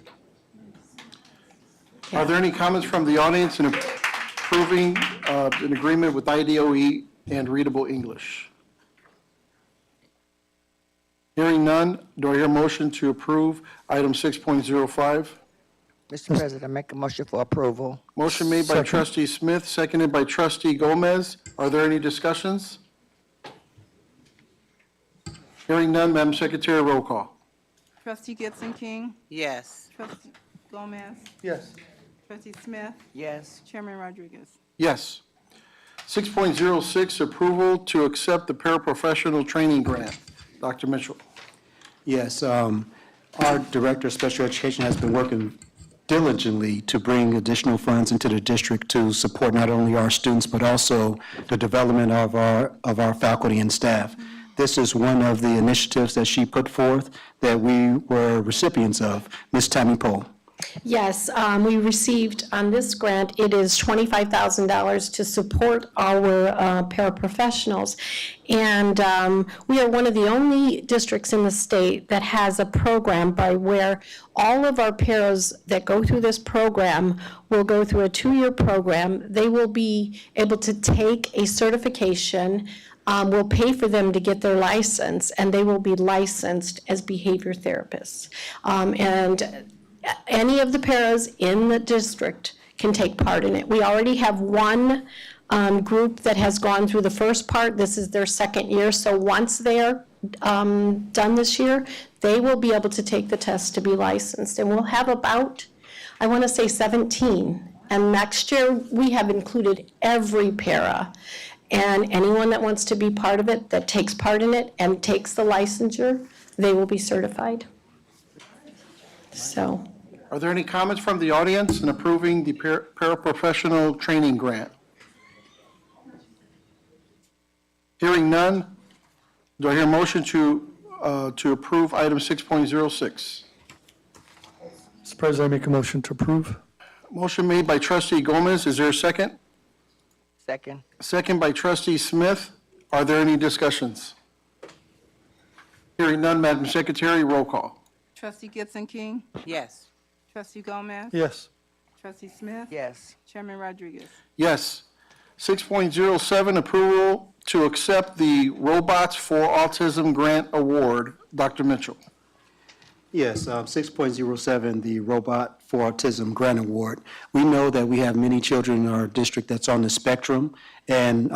A: Are there any comments from the audience in approving an agreement with IDOE and Readable English? Hearing none, do I hear a motion to approve item 6.05?
D: Mr. President, make a motion for approval.
A: Motion made by trustee Smith, seconded by trustee Gomez. Are there any discussions? Hearing none, Madam Secretary, roll call.
C: Trustee Gibson King,
F: Yes.
C: trustee Gomez,
A: Yes.
C: trustee Smith,
D: Yes.
C: Chairman Rodriguez.
A: Yes. 6.06, approval to accept the paraprofessional training grant. Dr. Mitchell.
G: Yes, our Director of Special Education has been working diligently to bring additional funds into the district to support not only our students, but also the development of our faculty and staff. This is one of the initiatives that she put forth that we were recipients of. Ms. Tammy Pohl.
N: Yes, we received on this grant, it is $25,000 to support our paraprofessionals. And we are one of the only districts in the state that has a program by where all of our paras that go through this program will go through a 2-year program. They will be able to take a certification. We'll pay for them to get their license, and they will be licensed as behavior therapists. And any of the paras in the district can take part in it. We already have one group that has gone through the first part. This is their 2nd year, so once they're done this year, they will be able to take the test to be licensed. And we'll have about, I want to say 17. And next year, we have included every para. And anyone that wants to be part of it, that takes part in it and takes the licensure, they will be certified. So.
A: Are there any comments from the audience in approving the paraprofessional training grant? Hearing none, do I hear a motion to approve item 6.06?
B: Mr. President, I make a motion to approve.
A: Motion made by trustee Gomez. Is there a second?
D: Second.
A: Second by trustee Smith. Are there any discussions? Hearing none, Madam Secretary, roll call.
C: Trustee Gibson King,
F: Yes.
C: trustee Gomez,
B: Yes.
C: trustee Smith,
D: Yes.
C: Chairman Rodriguez.
A: Yes. 6.07, approval to accept the Robots for Autism Grant Award. Dr. Mitchell.
G: Yes, 6.07, the Robot for Autism Grant Award. We know that we have many children in our district that's on the spectrum, and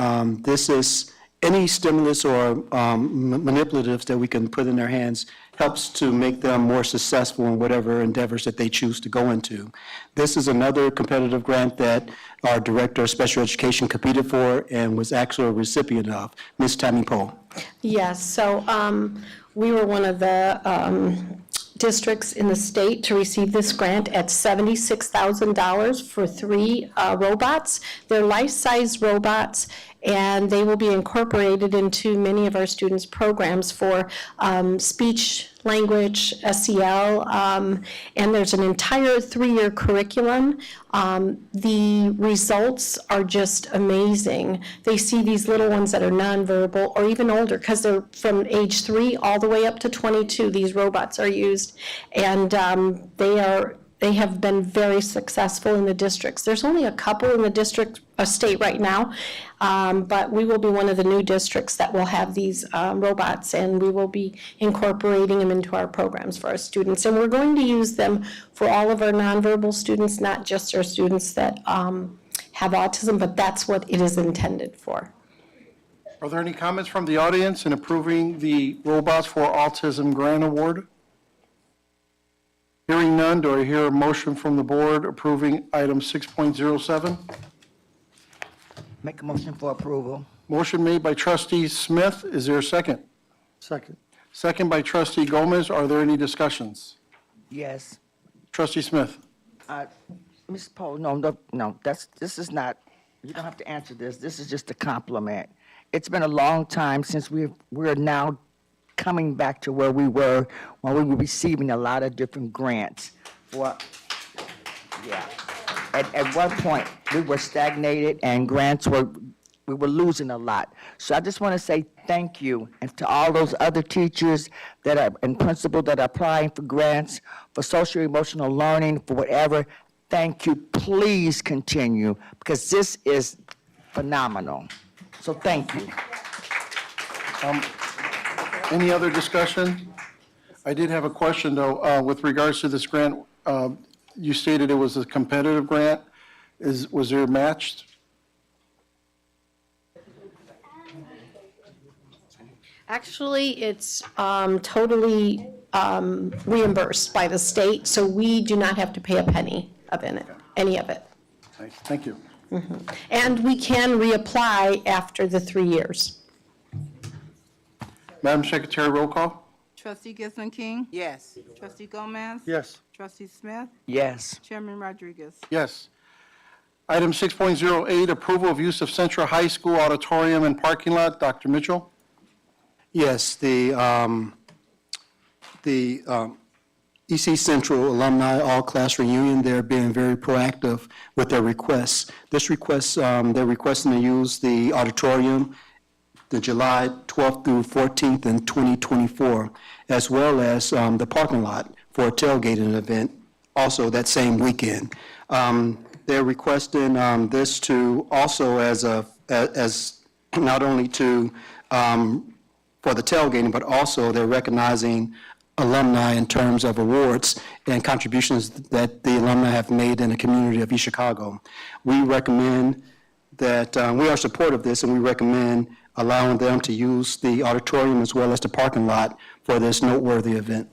G: this is any stimulus or manipulatives that we can put in their hands helps to make them more successful in whatever endeavors that they choose to go into. This is another competitive grant that our Director of Special Education competed for and was actually a recipient of. Ms. Tammy Pohl.
N: Yes, so we were one of the districts in the state to receive this grant at $76,000 for 3 robots. They're life-size robots, and they will be incorporated into many of our students' programs for speech, language, SEL, and there's an entire 3-year curriculum. The results are just amazing. They see these little ones that are nonverbal or even older, because they're from age 3 all the way up to 22, these robots are used. And they have been very successful in the districts. There's only a couple in the state right now, but we will be one of the new districts that will have these robots, and we will be incorporating them into our programs for our students. And we're going to use them for all of our nonverbal students, not just our students that have autism, but that's what it is intended for.
A: Are there any comments from the audience in approving the Robots for Autism Grant Award? Hearing none, do I hear a motion from the board approving item 6.07?
D: Make a motion for approval.
A: Motion made by trustee Smith. Is there a second?
B: Second.
A: second by trustee Gomez. Are there any discussions?
D: Yes.
A: Trustee Smith?
D: Ms. Poe, no, this is not, you don't have to answer this. This is just a compliment. It's been a long time since we're now coming back to where we were when we were receiving a lot of different grants. Yeah. At one point, we were stagnated and we were losing a lot. So I just want to say thank you, and to all those other teachers and principals that are applying for grants, for social emotional learning, for whatever, thank you. Please continue, because this is phenomenal. So thank you.
A: Any other discussion? I did have a question, though, with regards to this grant. You stated it was a competitive grant. Was there matched?
N: Actually, it's totally reimbursed by the state, so we do not have to pay a penny of any of it.
A: Thank you.
N: And we can reapply after the 3 years.
A: Madam Secretary, roll call?
C: Trustee Gizzon King?
F: Yes.
C: Trustee Gomez?
B: Yes.
C: Trustee Smith?
D: Yes.
C: Chairman Rodriguez?
A: Yes. Item 6.08, approval of use of Central High School auditorium and parking lot. Dr. Mitchell?
G: Yes, the EC Central Alumni All-Class Reunion, they're being very proactive with their requests. This request, they're requesting to use the auditorium the July 12th through 14th in 2024, as well as the parking lot for a tailgating event, also that same weekend. They're requesting this to also as not only to for the tailgating, but also they're recognizing alumni in terms of awards and contributions that the alumni have made in the community of East Chicago. We recommend that, we are supportive of this, and we recommend allowing them to use the auditorium as well as the parking lot for this noteworthy event.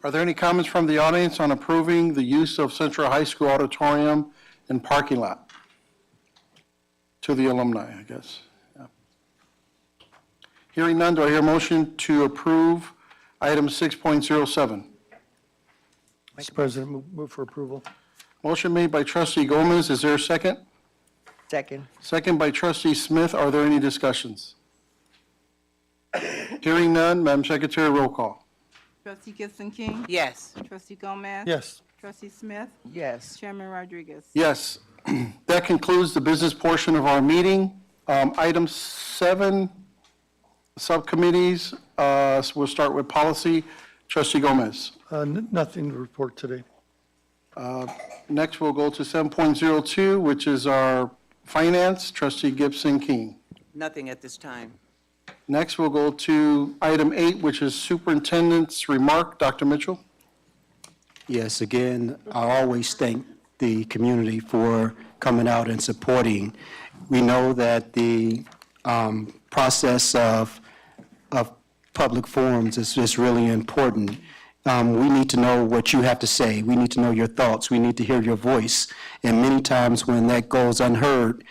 A: Are there any comments from the audience on approving the use of Central High School auditorium and parking lot? To the alumni, I guess. Yeah. Hearing none, do I hear a motion to approve item 6.07?
B: Mr. President, move for approval.
A: Motion made by trustee Gomez. Is there a second?
D: Second.
A: Second by trustee Smith. Are there any discussions? Hearing none, Madam Secretary, roll call.
C: Trustee Gizzon King?
F: Yes.
C: Trustee Gomez?
B: Yes.
C: Trustee Smith?
D: Yes.
C: Chairman Rodriguez?
A: Yes. That concludes the business portion of our meeting. Item 7, subcommittees. We'll start with policy. Trustee Gomez.
B: Nothing to report today.
A: Next, we'll go to 7.02, which is our finance. Trustee Gibson King.
F: Nothing at this time.
A: Next, we'll go to item 8, which is superintendent's remark. Dr. Mitchell?
G: Yes, again, I always thank the community for coming out and supporting. We know that the process of public forums is really important. We need to know what you have to say. We need to know your thoughts. We need to hear your voice. And many times when that goes unheard,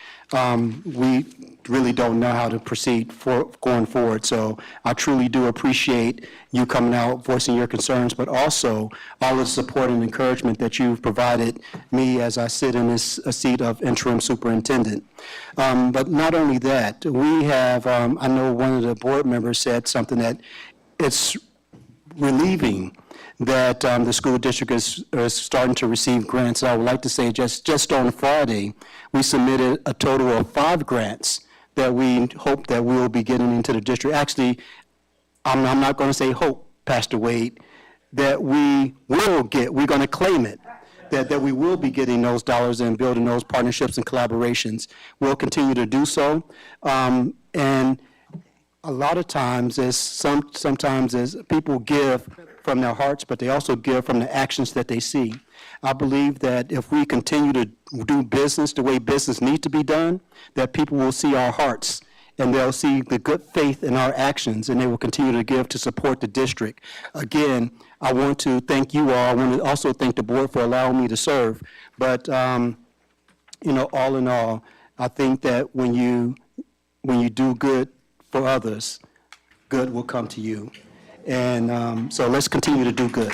G: we really don't know how to proceed going forward. So I truly do appreciate you coming out, voicing your concerns, but also all the support and encouragement that you've provided me as I sit in this seat of interim superintendent. But not only that, we have, I know one of the board members said something that it's relieving that the school district is starting to receive grants. I would like to say just on Friday, we submitted a total of 5 grants that we hope that we will be getting into the district. Actually, I'm not going to say hope, Pastor Wade, that we will get, we're going to claim it, that we will be getting those dollars and building those partnerships and collaborations. We'll continue to do so. And a lot of times sometimes as people give from their hearts, but they also give from the actions that they see. I believe that if we continue to do business the way business needs to be done, that people will see our hearts and they'll see the good faith in our actions, and they will continue to give to support the district. Again, I want to thank you all. I want to also thank the board for allowing me to serve. But, you know, all in all, I think that when you do good for others, good will come to you. And so let's continue to do good.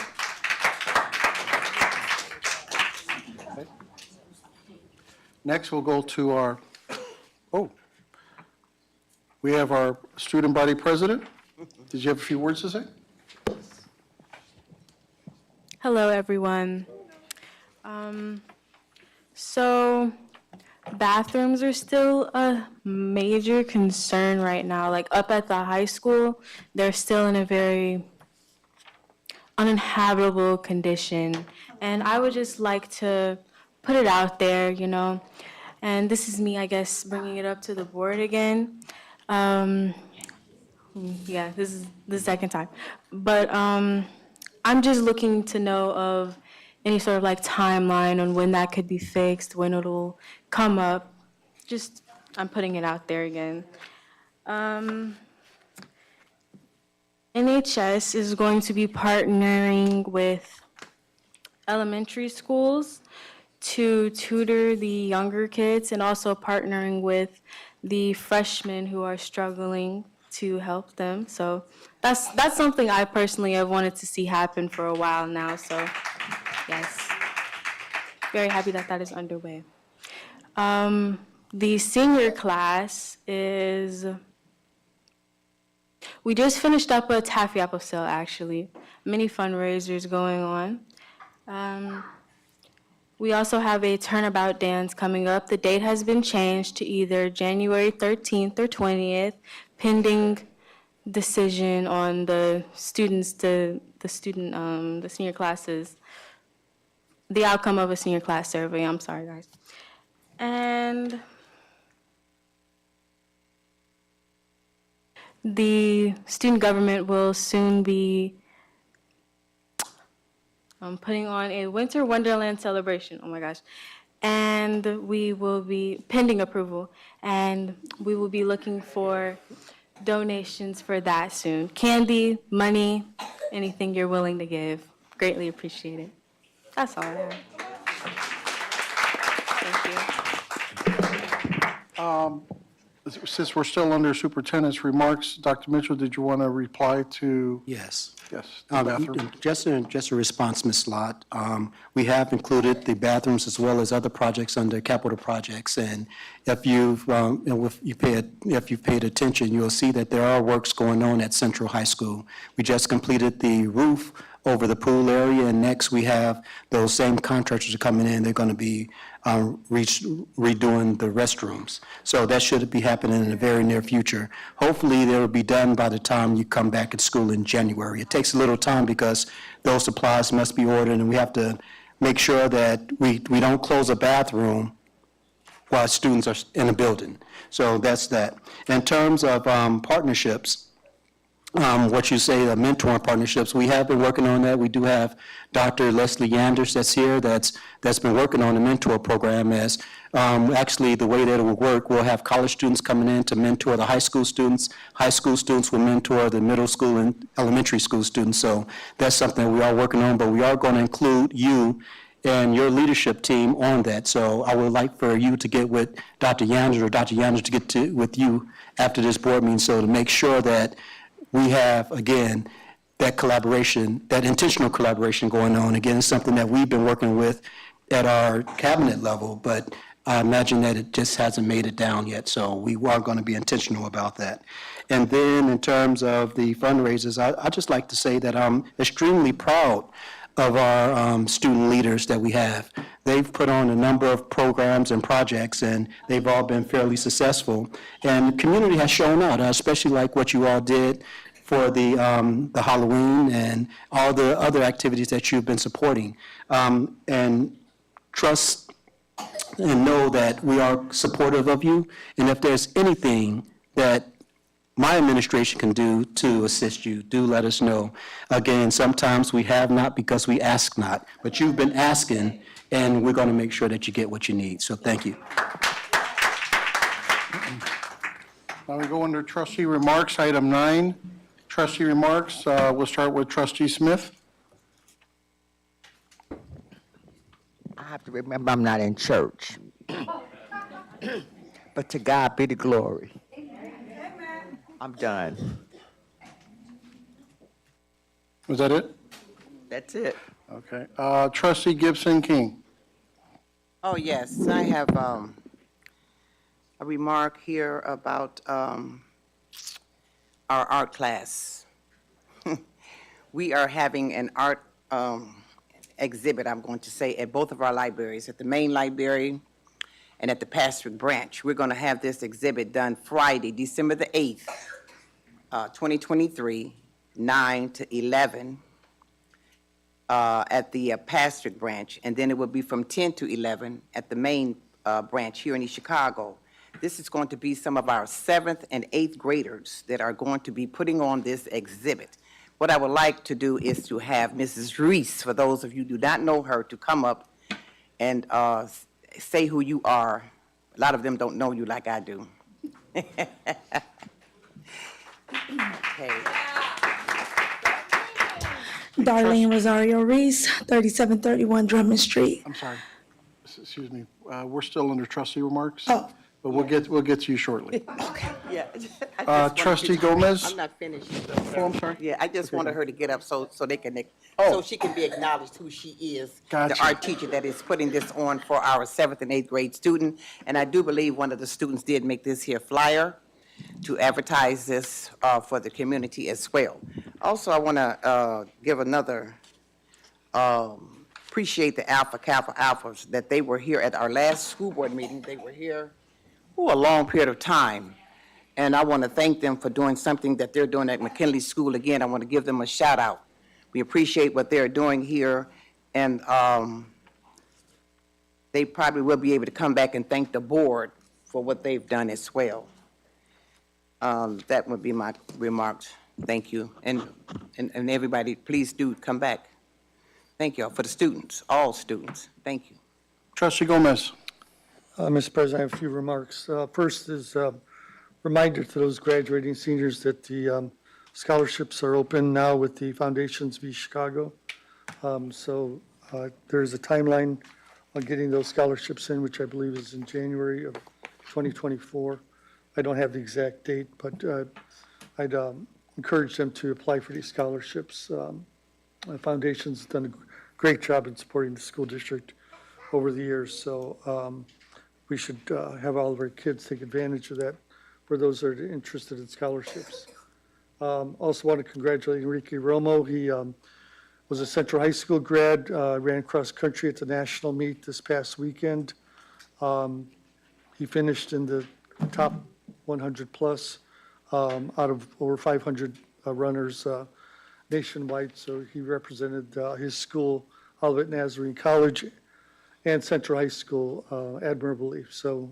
A: Next, we'll go to our, we have our student body president. Did you have a few words to say?
O: Hello, everyone. So bathrooms are still a major concern right now. Like up at the high school, they're still in a very uninhabitable condition. And I would just like to put it out there, you know, and this is me, I guess, bringing it up to the board again. Yeah, this is the second time. But I'm just looking to know of any sort of like timeline on when that could be fixed, when it'll come up. Just, I'm putting it out there again. NHS is going to be partnering with elementary schools to tutor the younger kids and also partnering with the freshmen who are struggling to help them. So that's something I personally have wanted to see happen for a while now. So yes, very happy that that is underway. The senior class is, we just finished up a taffy apple sale actually, many fundraisers going on. We also have a turnabout dance coming up. The date has been changed to either January 13th or 20th, pending decision on the students, the senior classes, the outcome of a senior class survey. I'm sorry, guys. And the student government will soon be putting on a Winter Wonderland celebration, oh my gosh. And we will be, pending approval, and we will be looking for donations for that soon. Candy, money, anything you're willing to give. Greatly appreciate it. That's all I have. Thank you.
A: Since we're still under superintendent's remarks, Dr. Mitchell, did you want to reply to?
G: Yes.
A: Yes, the bathroom.
G: Just a response, Ms. Lott. We have included the bathrooms as well as other projects under capital projects. And if you've paid attention, you'll see that there are works going on at Central High School. We just completed the roof over the pool area, and next we have those same contractors are coming in. They're going to be redoing the restrooms. So that should be happening in the very near future. Hopefully, they will be done by the time you come back at school in January. It takes a little time because those supplies must be ordered, and we have to make sure that we don't close a bathroom while students are in a building. So that's that. In terms of partnerships, what you say, the mentoring partnerships, we have been working on that. We do have Dr. Leslie Yanders that's here that's been working on the mentor program. As actually the way that it will work, we'll have college students coming in to mentor the high school students. High school students will mentor the middle school and elementary school students. So that's something we are working on, but we are going to include you and your leadership team on that. So I would like for you to get with Dr. Yanders or Dr. Yanders to get with you after this board meeting, so to make sure that we have, again, that collaboration, that intentional collaboration going on. Again, it's something that we've been working with at our cabinet level, but I imagine that it just hasn't made it down yet. So we are going to be intentional about that. And then in terms of the fundraisers, I'd just like to say that I'm extremely proud of our student leaders that we have. They've put on a number of programs and projects, and they've all been fairly successful. And the community has shown out, especially like what you all did for the Halloween and all the other activities that you've been supporting. And trust and know that we are supportive of you. And if there's anything that my administration can do to assist you, do let us know. Again, sometimes we have not because we ask not, but you've been asking, and we're going to make sure that you get what you need. So thank you.
A: Now we go under trustee remarks, item 9. Trustee remarks, we'll start with trustee Smith.
D: I have to remember I'm not in church. But to God be the glory. I'm done.
A: Was that it?
D: That's it.
A: Okay. Trustee Gibson King.
F: Oh, yes, I have a remark here about our art class. We are having an art exhibit, I'm going to say, at both of our libraries, at the main library and at the Pastrick Branch. We're going to have this exhibit done Friday, December the 8th, 2023, 9 to 11, at the Pastrick Branch, and then it will be from 10 to 11 at the main branch here in East Chicago. This is going to be some of our 7th and 8th graders that are going to be putting on this exhibit. What I would like to do is to have Mrs. Reese, for those of you who do not know her, to come up and say who you are. A lot of them don't know you like I do. Okay.
P: Darlene Rosario Reese, 3731 Drummond Street.
A: I'm sorry. Excuse me. We're still under trustee remarks.
P: Oh.
A: But we'll get to you shortly.
F: Yeah. I just wanted
A: Trustee
F: to-
A: Gomez?
F: I'm not finished.
A: Oh, I'm sorry.
F: Yeah, I just wanted her to get up so they can,
A: Oh.
F: so she can be acknowledged who she is.
A: Gotcha.
F: The art teacher that is putting this on for our 7th and 8th grade student. And I do believe one of the students did make this here flyer to advertise this for the community as well. Also, I want to give another, appreciate the Alpha Kappa Alphas, that they were here at our last school board meeting. They were here a long period of time. And I want to thank them for doing something that they're doing at McKinley School. Again, I want to give them a shout out. We appreciate what they're doing here, and they probably will be able to come back and thank the board for what they've done as well. That would be my remarks. Thank you. And everybody, please do come back. Thank you all for the students, all students. Thank you.
A: Trustee Gomez.
B: Mr. President, I have a few remarks. First is a reminder to those graduating seniors that the scholarships are open now with the Foundations v. Chicago. So there's a timeline on getting those scholarships in, which I believe is in January of 2024. I don't have the exact date, but I'd encourage them to apply for these scholarships. Foundations has done a great job in supporting the school district over the years, so we should have all of our kids take advantage of that for those that are interested in scholarships. Also want to congratulate Enrique Romo. He was a Central High School grad, ran cross country at the national meet this past weekend. He finished in the top 100 plus out of over 500 runners nationwide. So he represented his school, Olivet Nazarene College, and Central High School admirably. So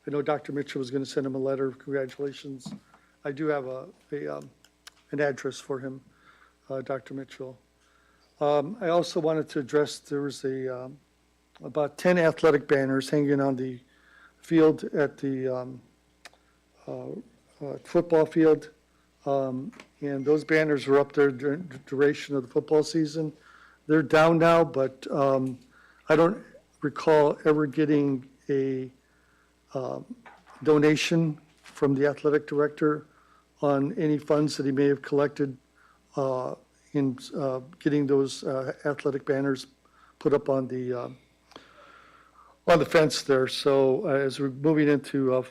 B: I know Dr. Mitchell was going to send him a letter of congratulations. I do have an address for him, Dr. Mitchell. I also wanted to address, there was about 10 athletic banners hanging on the field at the football field. And those banners were up there during the duration of the football season. They're down now, but I don't recall ever getting a donation from the athletic director on any funds that he may have collected in getting those athletic banners put up on the fence there. So as we're moving into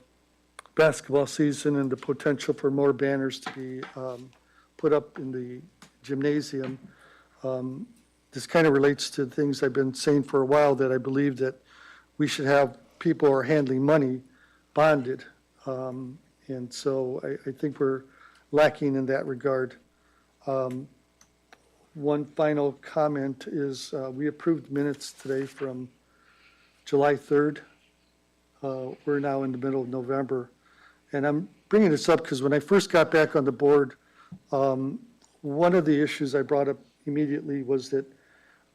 B: basketball season and the potential for more banners to be put up in the gymnasium, this kind of relates to things I've been saying for a while, that I believe that we should have people who are handling money bonded. And so I think we're lacking in that regard. One final comment is we approved minutes today from July 3rd. We're now in the middle of November. And I'm bringing this up because when I first got back on the board, one of the issues I brought up immediately was that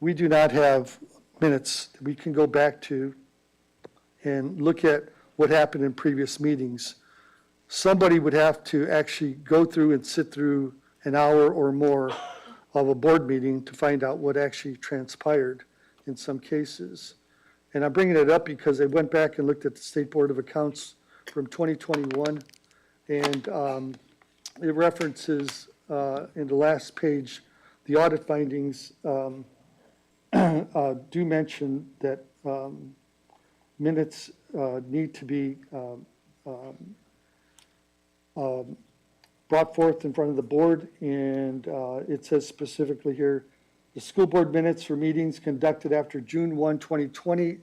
B: we do not have minutes that we can go back to and look at what happened in previous meetings. Somebody would have to actually go through and sit through an hour or more of a board meeting to find out what actually transpired in some cases. And I'm bringing it up because I went back and looked at the State Board of Accounts from 2021, and it references in the last page the audit findings do mention that minutes need to be brought forth in front of the board, and it says specifically here, the school board minutes for meetings conducted after June 1, 2020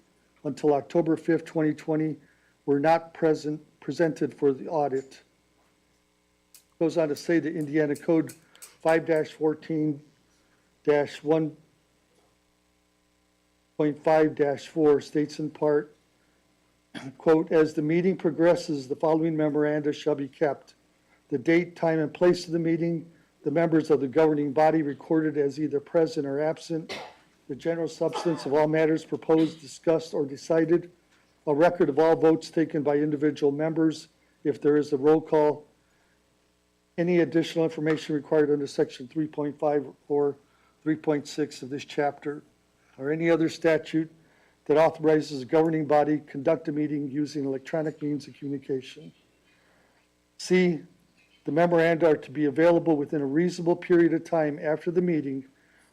B: until October 5th, 2020 were not presented for the audit. Goes on to say that Indiana Code 5-14-1.5-4 states in part, quote, "As the meeting progresses, the following memoranda shall be kept. The date, time, and place of the meeting, the members of the governing body recorded as either present or absent, the general substance of all matters proposed, discussed, or decided, a record of all votes taken by individual members, if there is a roll call, any additional information required under section 3.5 or 3.6 of this chapter, or any other statute that authorizes a governing body conduct a meeting using electronic means of communication. C, the memoranda are to be available within a reasonable period of time after the meeting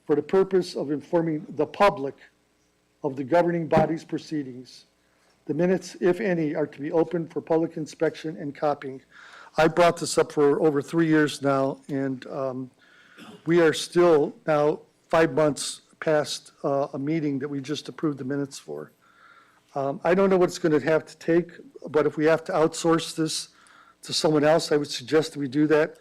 B: for the purpose of informing the public of the governing body's proceedings. The minutes, if any, are to be open for public inspection and copying." I brought this up for over 3 years now, and we are still now 5 months past a meeting that we just approved the minutes for. I don't know what it's going to have to take, but if we have to outsource this to someone else, I would suggest that we do that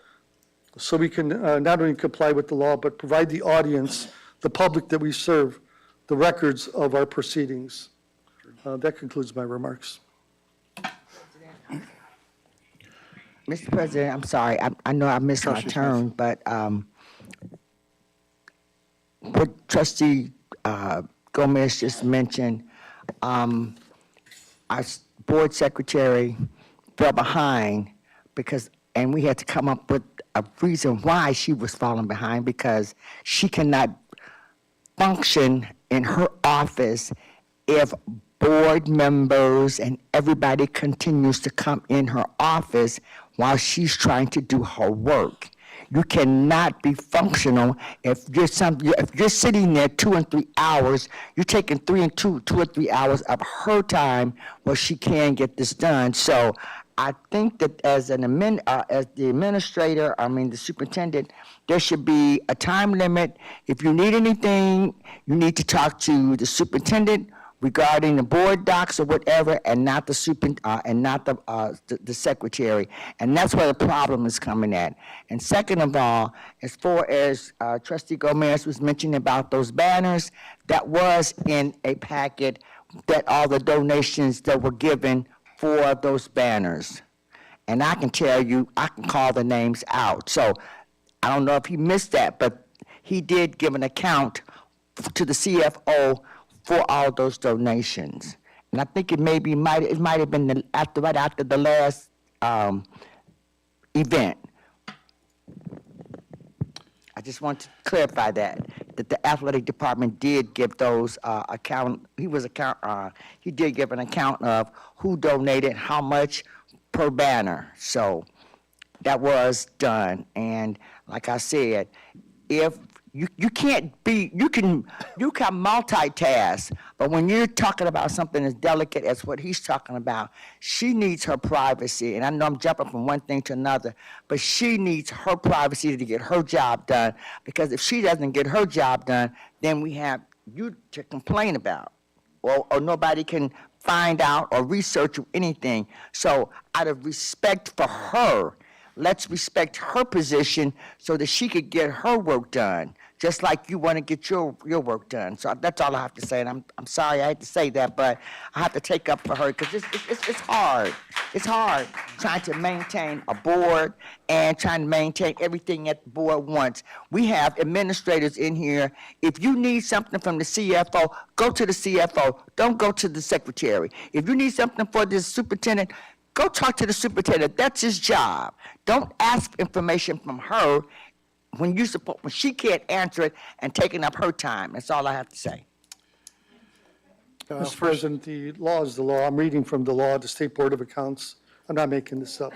B: so we can not only comply with the law, but provide the audience, the public that we serve, the records of our proceedings. That concludes my remarks.
D: Mr. President, I'm sorry, I know I missed my
A: Trustee
D: turn, but what Trustee Gomez just mentioned, our board secretary fell behind because, and we had to come up with a reason why she was falling behind, because she cannot function in her office if board members and everybody continues to come in her office while she's trying to do her work. You cannot be functional if you're sitting there 2 and 3 hours. You're taking 2 or 3 hours of her time where she can get this done. So I think that as the administrator, the superintendent, there should be a time limit. If you need anything, you need to talk to the superintendent regarding the board docs or whatever, and not the the secretary. And that's where the problem is coming at. And second of all, as far as Trustee Gomez was mentioning about those banners, that was in a packet, that all the donations that were given for those banners. And I can tell you, I can call the names out. So I don't know if he missed that, but he did give an account to the CFO for all those donations. And I think it might have been right after the last event. I just want to clarify that the athletic department did give those he did give an account of who donated how much per banner. So that was done. And like I said, if you can multitask, but when you're talking about something as delicate as what he's talking about, she needs her privacy. And I know I'm jumping from one thing to another, but she needs her privacy to get her job done, because if she doesn't get her job done, then we have you to complain about, or nobody can find out or research anything. So out of respect for her, let's respect her position so that she could get her work done, just like you want to get your work done. So that's all I have to say, and I'm sorry I had to say that, but I have to take up for her, because it's hard. It's hard trying to maintain a board and trying to maintain everything that the board wants. We have administrators in here. If you need something from the CFO, go to the CFO. Don't go to the secretary. If you need something for the superintendent, go talk to the superintendent. That's his job. Don't ask information from her when she can't answer it and taking up her time. That's all I have to say.
B: Mr. President, the law is the law. I'm reading from the law, the State Board of Accounts. I'm not making this up.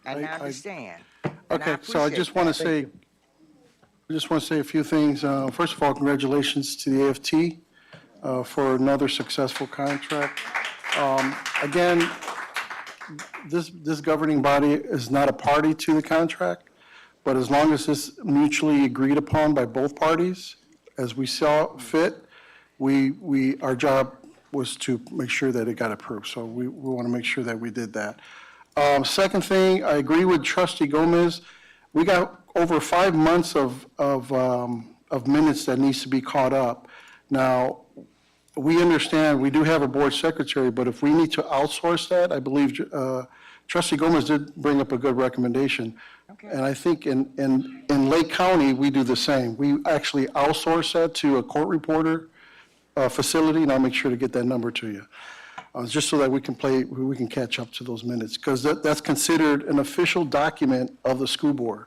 D: And I understand.
A: Okay, so I just want to say, I just want to say a few things. First of all, congratulations to the AFT for another successful contract. Again, this governing body is not a party to the contract, but as long as it's mutually agreed upon by both parties, as we saw fit, our job was to make sure that it got approved. So we want to make sure that we did that. Second thing, I agree with Trustee Gomez. We got over 5 months of minutes that needs to be caught up. Now, we understand we do have a board secretary, but if we need to outsource that, I believe Trustee Gomez did bring up a good recommendation. And I think in Lake County, we do the same. We actually outsource that to a court reporter facility, and I'll make sure to get that number to you. Just so that we can catch up to those minutes, because that's considered an official document of the school board.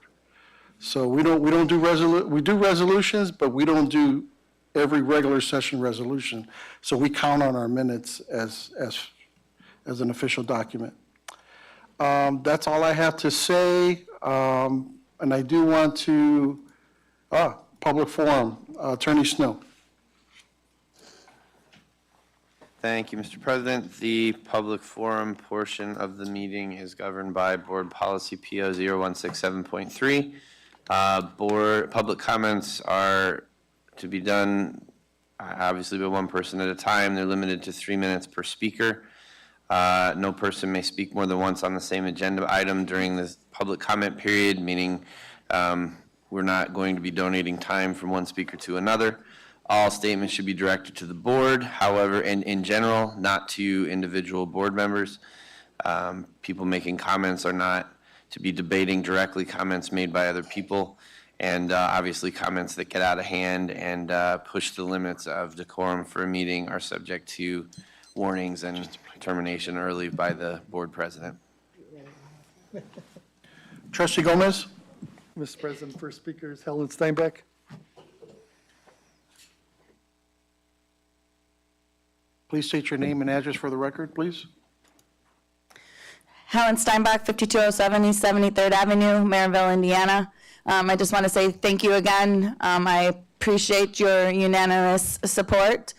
A: So we don't do we do resolutions, but we don't do every regular session resolution. So we count on our minutes as an official document. That's all I have to say. And I do want to, public forum, Attorney Snow.
E: Thank you, Mr. President. The public forum portion of the meeting is governed by Board Policy PO 0167.3. Public comments are to be done, obviously, by one person at a time. They're limited to 3 minutes per speaker. No person may speak more than once on the same agenda item during this public comment period, meaning we're not going to be donating time from one speaker to another. All statements should be directed to the board, however, in general, not to individual board members. People making comments are not to be debating directly comments made by other people, and obviously comments that get out of hand and push the limits of decorum for a meeting are subject to warnings and termination early by the board president.
A: Trustee Gomez?
B: Mr. President, first speaker is Helen Steinbach.
A: Please state your name and address for the record, please.
I: Helen Steinbach, 5207 East 73rd Avenue, Maryville, Indiana. I just want to say thank you again. I appreciate your unanimous support.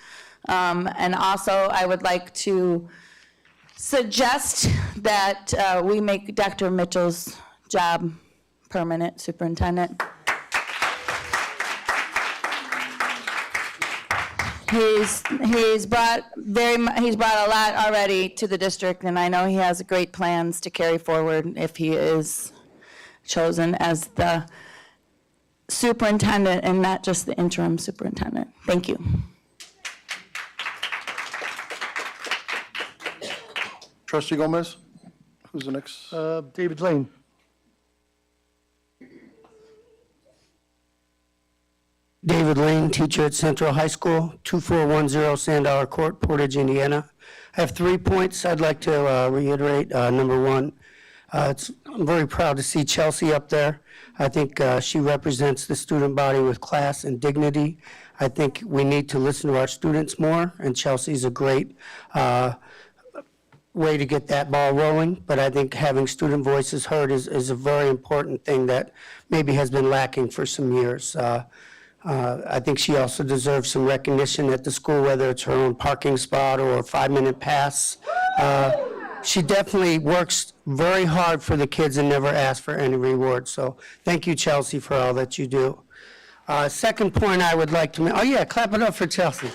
I: And also, I would like to suggest that we make Dr. Mitchell's job permanent superintendent. He's brought a lot already to the district, and I know he has great plans to carry forward if he is chosen as the superintendent and not just the interim superintendent. Thank you.
A: Trustee Gomez? Who's the next?
B: David Lane.
Q: David Lane, teacher at Central High School, 2410 Sandauer Court, Portage, Indiana. I have 3 points I'd like to reiterate. Number one, I'm very proud to see Chelsea up there. I think she represents the student body with class and dignity. I think we need to listen to our students more, and Chelsea's a great way to get that ball rolling. But I think having student voices heard is a very important thing that maybe has been lacking for some years. I think she also deserves some recognition at the school, whether it's her own parking spot or a 5-minute pass. She definitely works very hard for the kids and never asks for any reward. So thank you, Chelsea, for all that you do. Second point I would like to make, clap it up for Chelsea.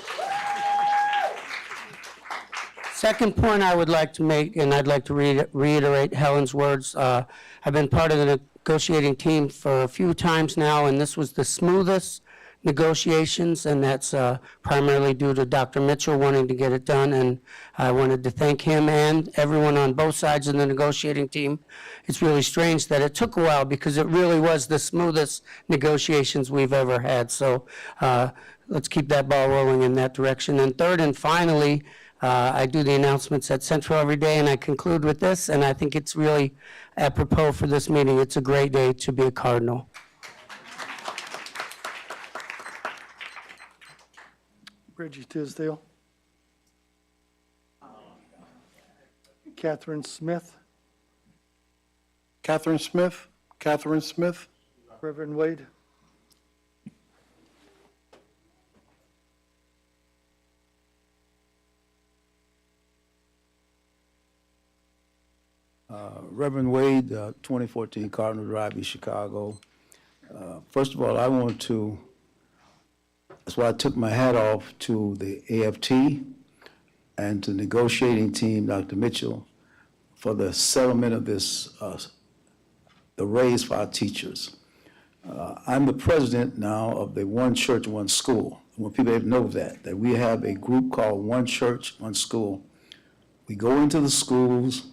Q: Second point I would like to make, and I'd like to reiterate Helen's words. I've been part of the negotiating team for a few times now, and this was the smoothest negotiations, and that's primarily due to Dr. Mitchell wanting to get it done, and I wanted to thank him and everyone on both sides of the negotiating team. It's really strange that it took a while because it really was the smoothest negotiations we've ever had, so let's keep that ball rolling in that direction. And third and finally, I do the announcements at Central every day, and I conclude with this, and I think it's really apropos for this meeting. It's a great day to be a Cardinal.
B: Reggie Tisdale. Catherine Smith.
A: Catherine Smith? Catherine Smith?
B: Reverend Wade.
J: Reverend Wade, 2014 Cardinal Drive, East Chicago. First of all, I want to, that's why I took my hat off to the AFT and to the negotiating team, Dr. Mitchell, for the settlement of this, the raise for our teachers. I'm the president now of the One Church, One School. I want people to know that we have a group called One Church, One School. We go into the schools,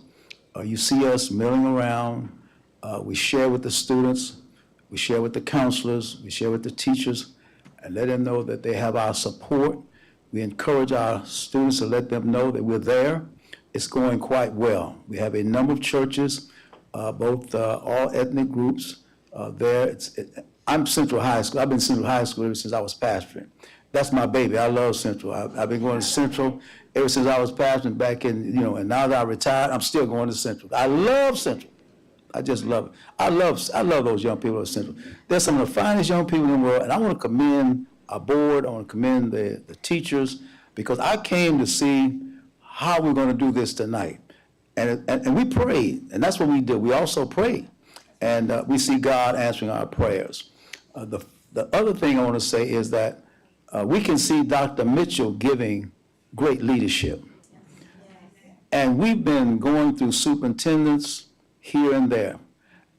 J: you see us milling around, we share with the students, we share with the counselors, we share with the teachers, and let them know that they have our support. We encourage our students to let them know that we're there. It's going quite well. We have a number of churches, both all ethnic groups there. I'm Central High School. I've been Central High School ever since I was pastoring. That's my baby. I love Central. I've been going to Central ever since I was pastoring back in, and now that I retired, I'm still going to Central. I love Central. I just love it. I love those young people at Central. They're some of the finest young people in the world, and I want to commend our board. I want to commend the teachers, because I came to see how we're going to do this tonight. And we prayed, and that's what we do. We also pray, and we see God answering our prayers. The other thing I want to say is that we can see Dr. Mitchell giving great leadership. And we've been going through superintendents here and there.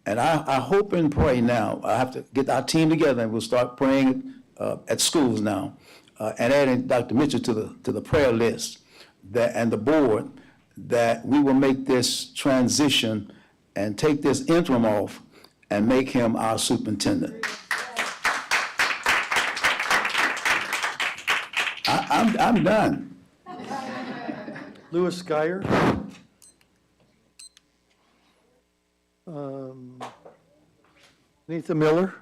J: And I hope and pray now, I have to get our team together and we'll start praying at schools now, and adding Dr. Mitchell to the prayer list and the board, that we will make this transition and take this interim off and make him our superintendent. I'm done.
B: Louis Geyer. Nathan Miller.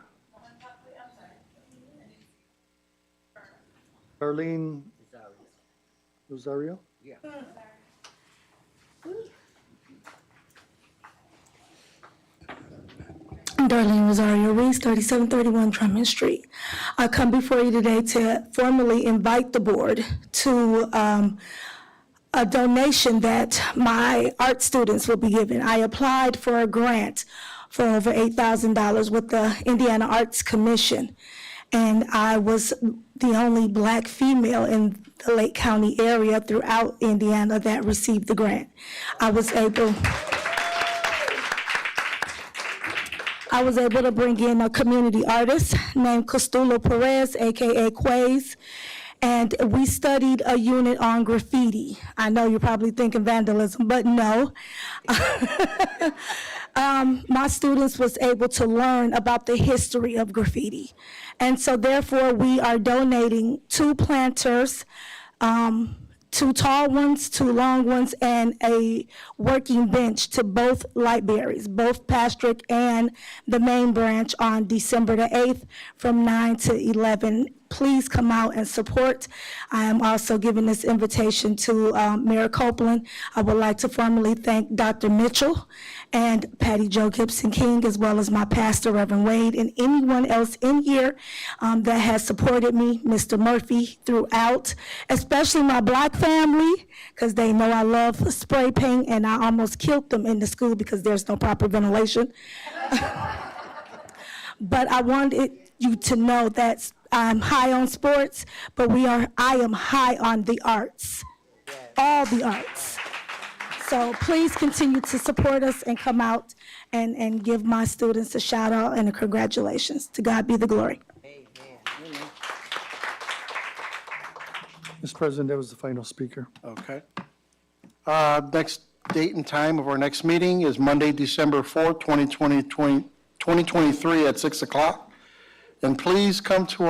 B: Darlene Rosario.
D: Yeah.
P: Darlene Rosario Reese, 3731 Drummond Street. I come before you today to formally invite the board to a donation that my art students will be given. I applied for a grant for over $8,000 with the Indiana Arts Commission, and I was the only Black female in the Lake County area throughout Indiana that received the grant. I was able to bring in a community artist named Costulo Perez, AKA Quays, and we studied a unit on graffiti. I know you're probably thinking vandalism, but no. My students was able to learn about the history of graffiti. And so therefore, we are donating 2 planters, 2 tall ones, 2 long ones, and a working bench to both libraries, both Pastrick and the main branch, on December the 8th from 9 to 11. Please come out and support. I am also giving this invitation to Mayor Copeland. I would like to formally thank Dr. Mitchell and Patty Jo Gibson King, as well as my pastor, Reverend Wade, and anyone else in here that has supported me, Mr. Murphy, throughout, especially my Black family, because they know I love spray paint, and I almost killed them in the school because there's no proper ventilation. But I wanted you to know that I'm high on sports, but I am high on the arts, all the arts. So please continue to support us and come out and give my students a shout out and a congratulations. To God be the glory.
B: Mr. President, that was the final speaker.
A: Okay. Next date and time of our next meeting is Monday, December 4th, 2023 at 6 o'clock. And please come to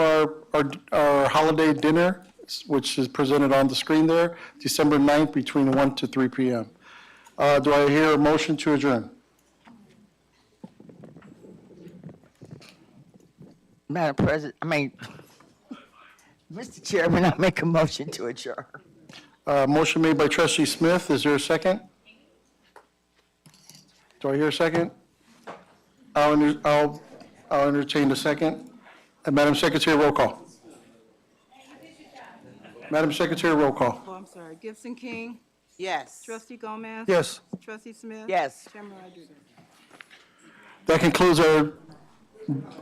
A: our holiday dinner, which is presented on the screen there, December 9th between 1 to 3 p.m. Do I hear a motion to adjourn?
D: Madam President, Mr. Chairman, I make a motion to adjourn.
A: Motion made by trustee Smith. Is there a second? Do I hear a second? I'll entertain the second. Madam Secretary, roll call. Madam Secretary, roll call.
F: Oh, I'm sorry. Gibson King, Yes.
C: Trustee Gomez?
B: Yes.
C: Trustee Smith?
D: Yes.
C: Chairman Rodriguez?
A: That concludes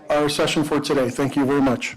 A: our session for today. Thank you very much.